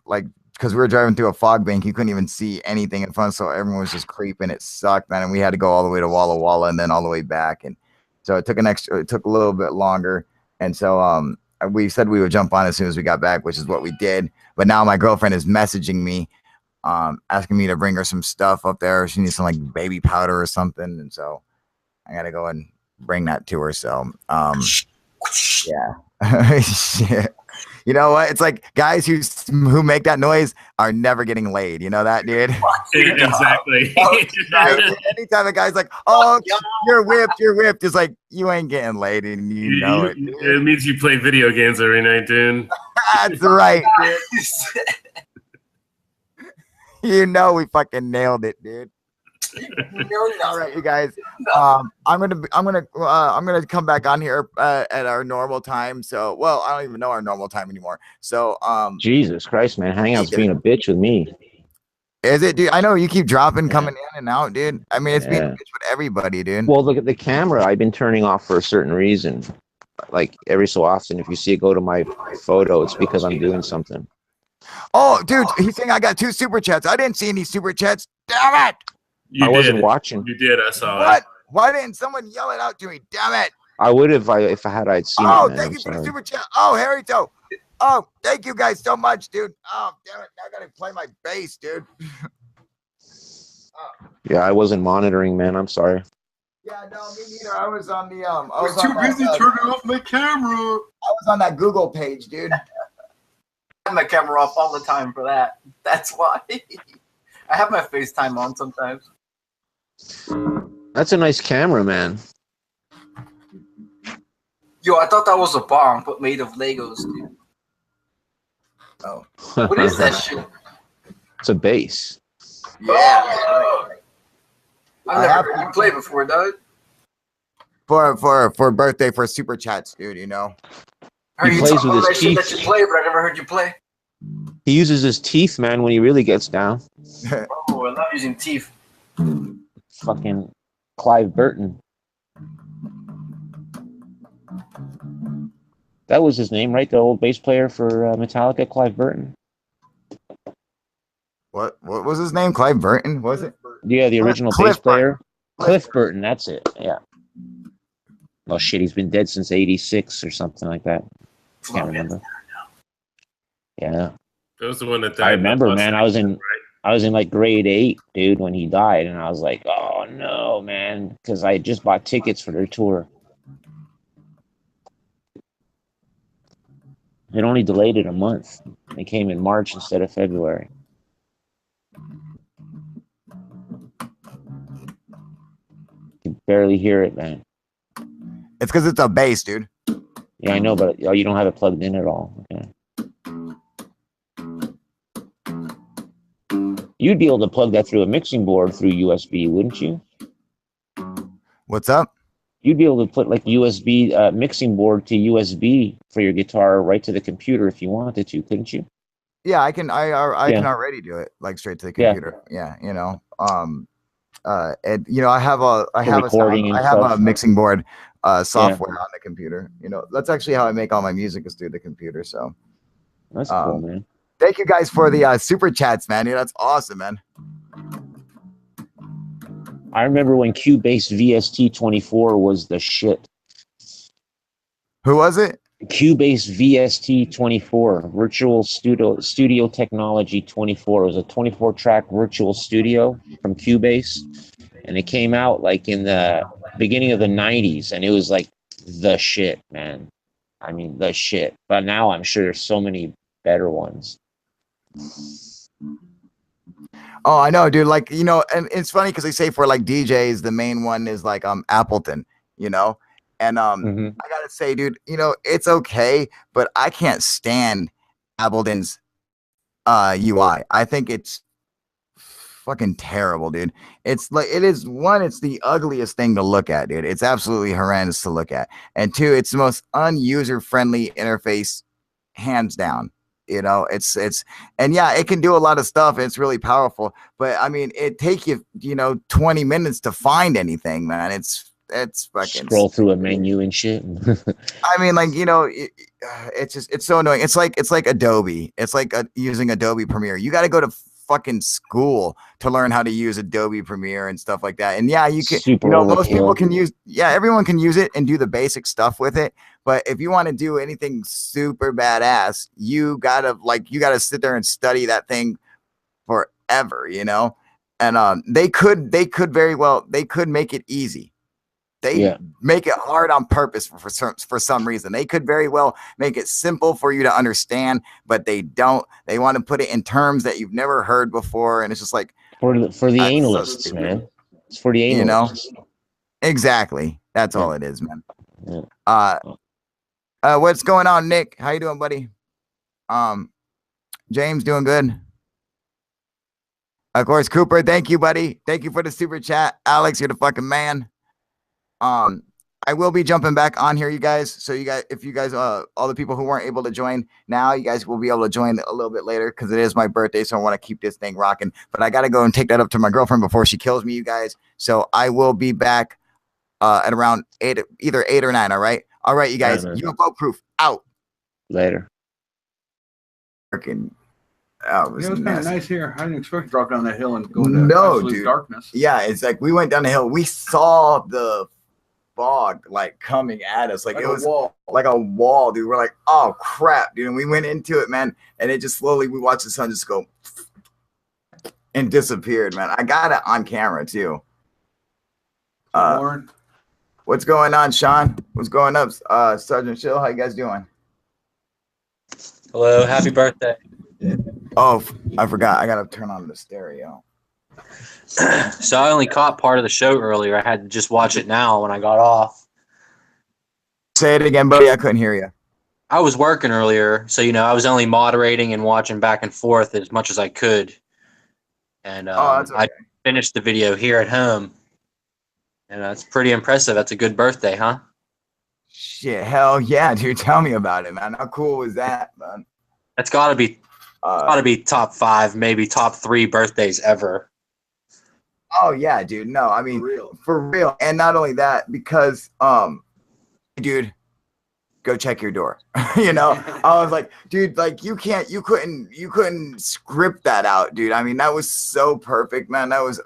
like because we were driving through a fog bank, you couldn't even see anything in front, so everyone was just creeping. It sucked, man, and we had to go all the way to Walla Walla and then all the way back, and so it took a little bit longer. And so we said we would jump on as soon as we got back, which is what we did. But now my girlfriend is messaging me, asking me to bring her some stuff up there. She needs some like baby powder or something, and so I gotta go and bring that to her. So yeah. Shit. You know what? It's like guys who make that noise are never getting laid. You know that, dude? Exactly. Right? Anytime a guy's like, "Oh, you're whipped," it's like you ain't getting laid, and you know it. Dude. It means you play video games every night, dude. That's right, dude. You know we fucking nailed it, dude. All right, you guys. I'm gonna come back on here at our normal time. So, well, I don't even know our normal time anymore. So, Jesus Christ, man, Hangout's being a bitch with me. is it, dude? I know you keep dropping, coming in and out, dude. I mean, it's being a Yeah. bitch with everybody, dude. Well, look at the camera. I've been turning off for a certain reason. Like every so often, if you see it go to my photo, it's because I'm doing something. Oh, dude, he's saying I got 2 super chats. I didn't see any super chats. Damn it! You I did. wasn't watching. You did. I saw What? it. Why didn't someone yell it out to me? Damn it! I would have if I had. I'd seen Oh, it, man. thank I'm you for the sorry. super chat. Oh, Harry Toe. Oh, thank you guys so much, dude. Oh, damn it! Now I gotta play my bass, dude. Yeah, I wasn't monitoring, man. I'm sorry. Yeah, no, me neither. I was on the I I was too busy turning off my camera. I was on that Google page, dude. I have my camera off all the time for that. That's why. I have my FaceTime on sometimes. That's a nice camera, man. Yo, I thought that was a bomb, but made of Legos, dude. Oh, What is that shit? It's a bass. Yeah. Right. I've never heard you play before, dog. For birthday for super chats, dude. You know. I heard He you plays talk with about his that shit that teeth. you play, but I never heard you play. He uses his teeth, man, when he really gets down. Oh, I love using teeth. Fucking Clive Burton. That was his name, right? The old bass player for Metallica, Clive Burton. What was his name? Clive Burton, was it? Yeah, the original Cliff bass player. Burton. Cliff Burton, that's it. Yeah. Oh shit, he's been dead since '86 or something like that. Can't remember. Yeah. That was the one that died. I remember, man. I was in right? like grade 8, dude, when he died, and I was like, "Oh no, man," because I just bought tickets for their tour. It only delayed it a month. It came in March instead of February. You can barely hear it, man. It's because it's a bass, dude. Yeah, I know, but you don't have it plugged in at all. Okay. You'd be able to plug that through a mixing board through USB, wouldn't you? What's up? You'd be able to put like USB mixing board to USB for your guitar right to the computer if you wanted to, couldn't you? Yeah, I can. I can Yeah. already do it like straight to the Yeah. computer. Yeah, you know. And you know, I have a recording and stuff. mixing board software on the computer. You know, that's actually how I make all my music is through the computer. So That's cool, man. thank you guys for the super chats, man. Yeah, that's awesome, man. I remember when Cubase VST24 was the shit. Who was it? Cubase VST24, Virtual Studio Technology 24. It was a 24-track virtual studio from Cubase, and it came out like in the beginning of the 90s, and it was like the shit, man. I mean, the shit. But now I'm sure there's so many better ones. Oh, I know, dude. Like, you know, and it's funny because they say for like DJs, the main one is like Appleton, you know. And I gotta say, dude, you know, it's okay, but I can't stand Ableton's UI. I think it's fucking terrible, dude. It's like it's the ugliest thing to look at, dude. It's absolutely horrendous to look at. And 2, it's the most unuser friendly interface, hands down. You know, and yeah, it can do a lot of stuff. It's really powerful, but I mean, it take you 20 minutes to find anything, man. It's fucking scroll through a menu and shit. I mean, like, you know, it's so annoying. It's like Adobe. It's like using Adobe Premiere. You got to go to fucking school to learn how to use Adobe Premiere and stuff like that. And yeah, you can, most people can use, everyone can use it and do the basic stuff with it. But if you want to do anything super badass, you gotta sit there and study that thing forever, you know? And they could make it easy. They make it hard on purpose for some reason. They could very well make it simple for you to understand, but they don't. They want to put it in terms that you've never heard before, and it's just like for the analysts, man. It's for the analysts. You know, exactly. That's all it is, man. Yeah. What's going on, Nick? How you doing, buddy? James, doing good. Of course, Cooper. Thank you, buddy. Thank you for the super chat, Alex. You're the fucking man. I will be jumping back on here, you guys. So if you guys, all the people who weren't able to join now, you guys will be able to join a little bit later because it is my birthday. So I want to keep this thing rocking, but I got to go and take that up to my girlfriend before she kills me, you guys. So I will be back, at around either 8 or 9. All right. All right, you guys. UFO Proof out. Later. Freaking. It was kind of nice here. I didn't expect to drop down that hill and go into absolute darkness. Yeah, it's like we went down the hill. We saw the fog like coming at us, like it was like a wall, dude. We're like, oh crap, dude. And we went into it, man, and it just slowly, we watched the sun just go and disappeared, man. I got it on camera too. What's going on, Sean? What's going up, Sergeant Chill? How you guys doing? Hello, happy birthday. Oh, I forgot. I gotta turn on the stereo. So I only caught part of the show earlier. I had to just watch it now when I got off. Say it again, buddy. I couldn't hear you. I was working earlier, so I was only moderating and watching back and forth as much as I could. And that's okay. I finished the video here at home, and it's pretty impressive. That's a good birthday, huh? Shit, hell yeah, dude. Tell me about it, man. How cool was that, man? That's got to be top 5, maybe top 3 birthdays ever. Oh yeah, dude. No, I mean for real. And not only that, because dude, go check your door. You know, I was like, dude, like you couldn't script that out, dude. I mean, that was so perfect, man. That was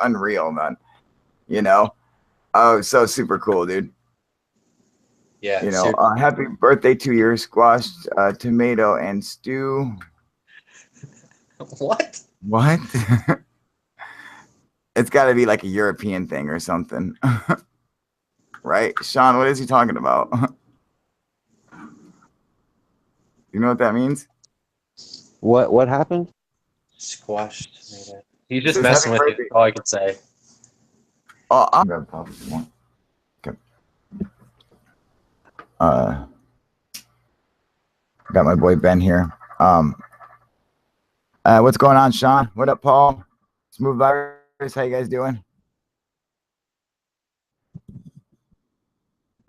unreal, man. You know, oh, so super cool, dude. Yeah. You know, happy birthday to your squashed tomato and stew. What? What? It's got to be like a European thing or something. Right? Sean, what is he talking about? You know what that means? What happened? Squashed tomato. He's just messing with you. That's all I can say. Oh, I'm gonna pop one. Okay. Got my boy Ben here. What's going on, Sean? What up, Paul? Smooth Virus, how you guys doing?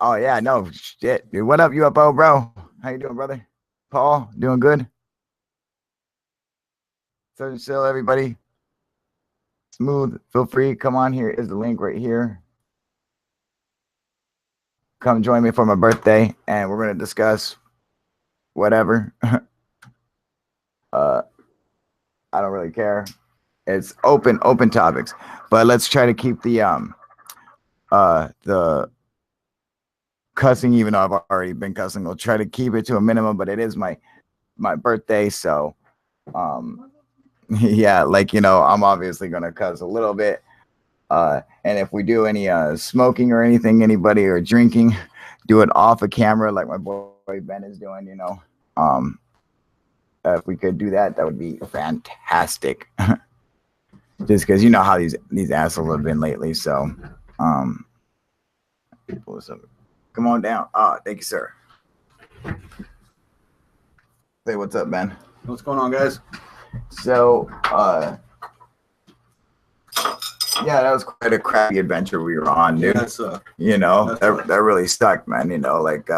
Oh yeah, no shit, dude. What up, UFO, bro? How you doing, brother? Paul, doing good? So chill, everybody. Smooth, feel free. Come on, here is the link right here. Come join me for my birthday, and we're gonna discuss whatever. I don't really care. It's open topics, but let's try to keep the cussing, even though I've already been cussing. We'll try to keep it to a minimum, but it is my birthday, so yeah, like, you know, I'm obviously gonna cuss a little bit. And if we do any smoking or anything, anybody, or drinking, do it off a camera like my boy Ben is doing, you know. If we could do that, that would be fantastic. Just because you know how these assholes have been lately. So pull this up. Come on down. Thank you, sir. Say what's up, Ben. What's going on, guys? So yeah, that was quite a crappy adventure we were on, dude. Yeah, you know, that really sucked, man. You know, like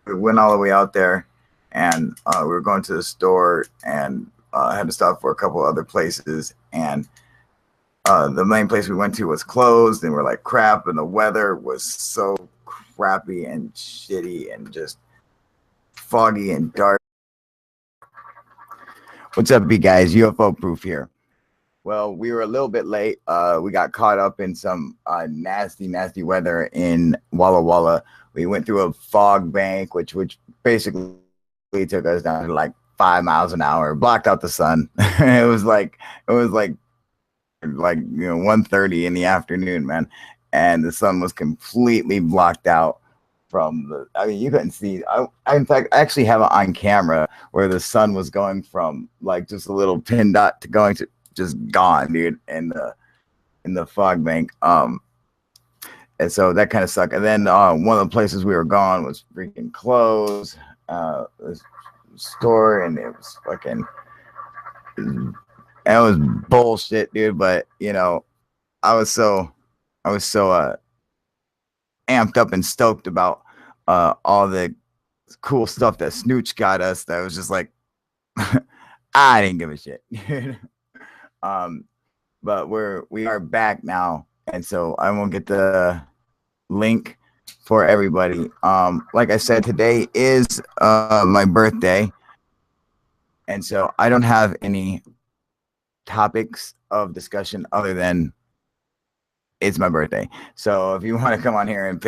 we went all the way out there, and we were going to the store, and had to stop for a couple other places, and the main place we went to was closed, and we're like, crap, and the weather was so crappy and shitty and just foggy and dark. What's up, you guys? UFO Proof here. Well, we were a little bit late. We got caught up in some nasty weather in Walla Walla. We went through a fog bank, which basically took us down to like 5 miles an hour, blocked out the sun. it was like you know, 1:30 in the afternoon, man, and the sun was completely blocked out from the. I mean, you couldn't see. I in fact actually have it on camera where the sun was going from like just a little pin dot to going to just gone, dude, in the fog bank. And so that kind of sucked. And then one of the places we were gone was freaking closed. This store, and it was fucking. It was bullshit, dude. But you know, I was so amped up and stoked about all the cool stuff that Snooch got us. That was just like, I didn't give a shit. But we are back now, and so I won't get the link for everybody. Like I said, today is my birthday, and so I don't have any topics of discussion other than it's my birthday. So if you want to come on here and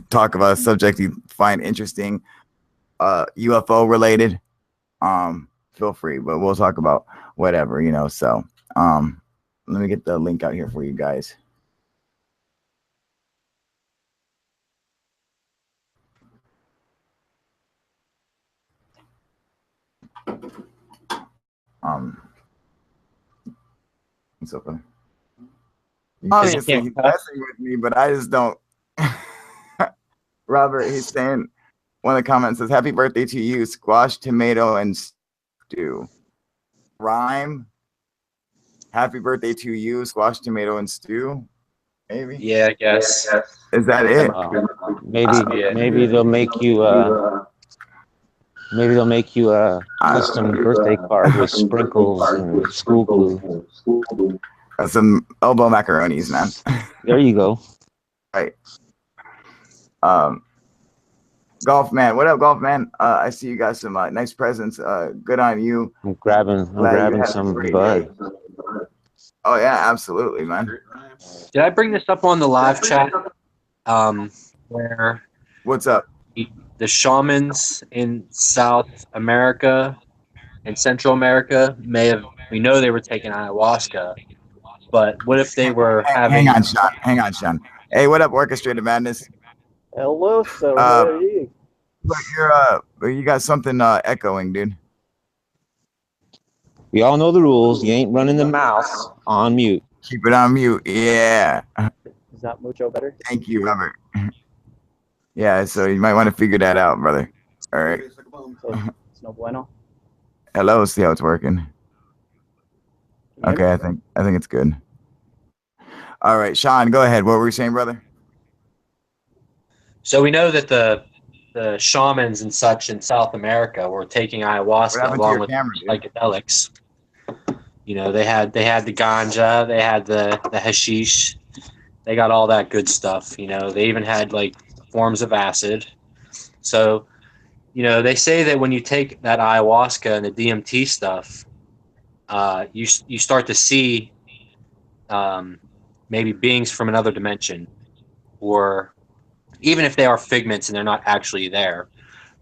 talk about a subject you find interesting, UFO related, feel free, but we'll talk about whatever, you know. So let me get the link out here for you guys. What's up, brother? Obviously, he's messing with me, but I just don't. Robert, he's saying, one of the comments says, "Happy birthday to you, squash, tomato, and stew." Rhyme? Happy birthday to you, squash, tomato, and stew. Maybe. Yeah, I guess. Is that it? Maybe they'll make you custom birthday card with sprinkles and school glue. Some elbow macaronis, man. There you go. Right. Golf man, what up, golf man? I see you got some nice presents. Good on you. I'm grabbing some bud. Oh yeah, absolutely, man. Did I bring this up on the live chat? Where What's up? the shamans in South America and Central America we know they were taking ayahuasca, but what if they were having? Hang on, Sean. Hey, what up, Orchestrated Madness? Hello, sir. How are you? But you got something echoing, dude. We all know the rules. You ain't running the mouth on mute. Keep it on mute. Yeah. Is that mucho better? Thank you, Robert. Yeah, so you might want to figure that out, brother. All right. It's no bueno. Hello, see how it's working. Okay, I think it's good. All right, Sean, go ahead. What were you saying, brother? So we know that the shamans and such in South America were taking ayahuasca along with psychedelics. You know, they had the ganja, they had the hashish, they got all that good stuff. You know, they even had like forms of acid. So, you know, they say that when you take that ayahuasca and the DMT stuff, you start to see maybe beings from another dimension, or even if they are figments and they're not actually there.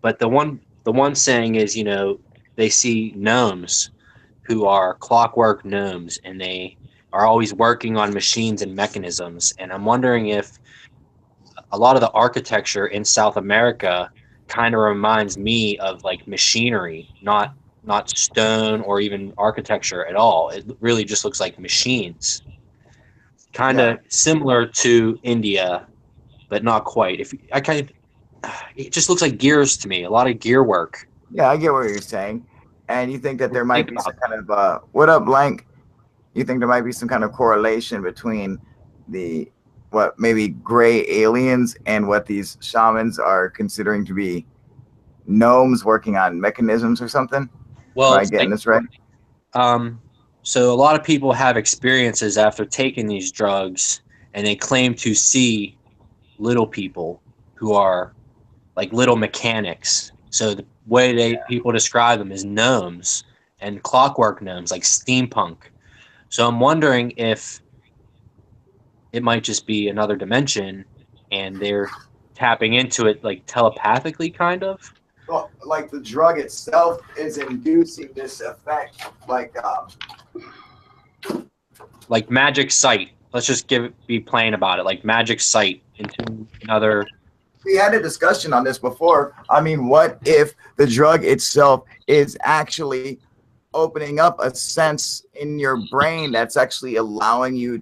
But the one saying is, you know, they see gnomes who are clockwork gnomes, and they are always working on machines and mechanisms. And I'm wondering if a lot of the architecture in South America kind of reminds me of like machinery, not stone or even architecture at all. It really just looks like machines. Kind of similar to India, but not quite. It just looks like gears to me. A lot of gear work. Yeah, I get what you're saying. And you think that there might be some kind of what up, Blank? You think there might be some kind of correlation between maybe gray aliens and what these shamans are considering to be gnomes working on mechanisms or something? Well, am I getting this right? So a lot of people have experiences after taking these drugs, and they claim to see little people who are like little mechanics. So the way people describe them is gnomes and clockwork gnomes, like steampunk. So I'm wondering if it might just be another dimension and they're tapping into it like telepathically, kind of. Well, like the drug itself is inducing this effect, like magic sight. Let's just be plain about it, like magic sight into another. We had a discussion on this before. I mean, what if the drug itself is actually opening up a sense in your brain that's actually allowing you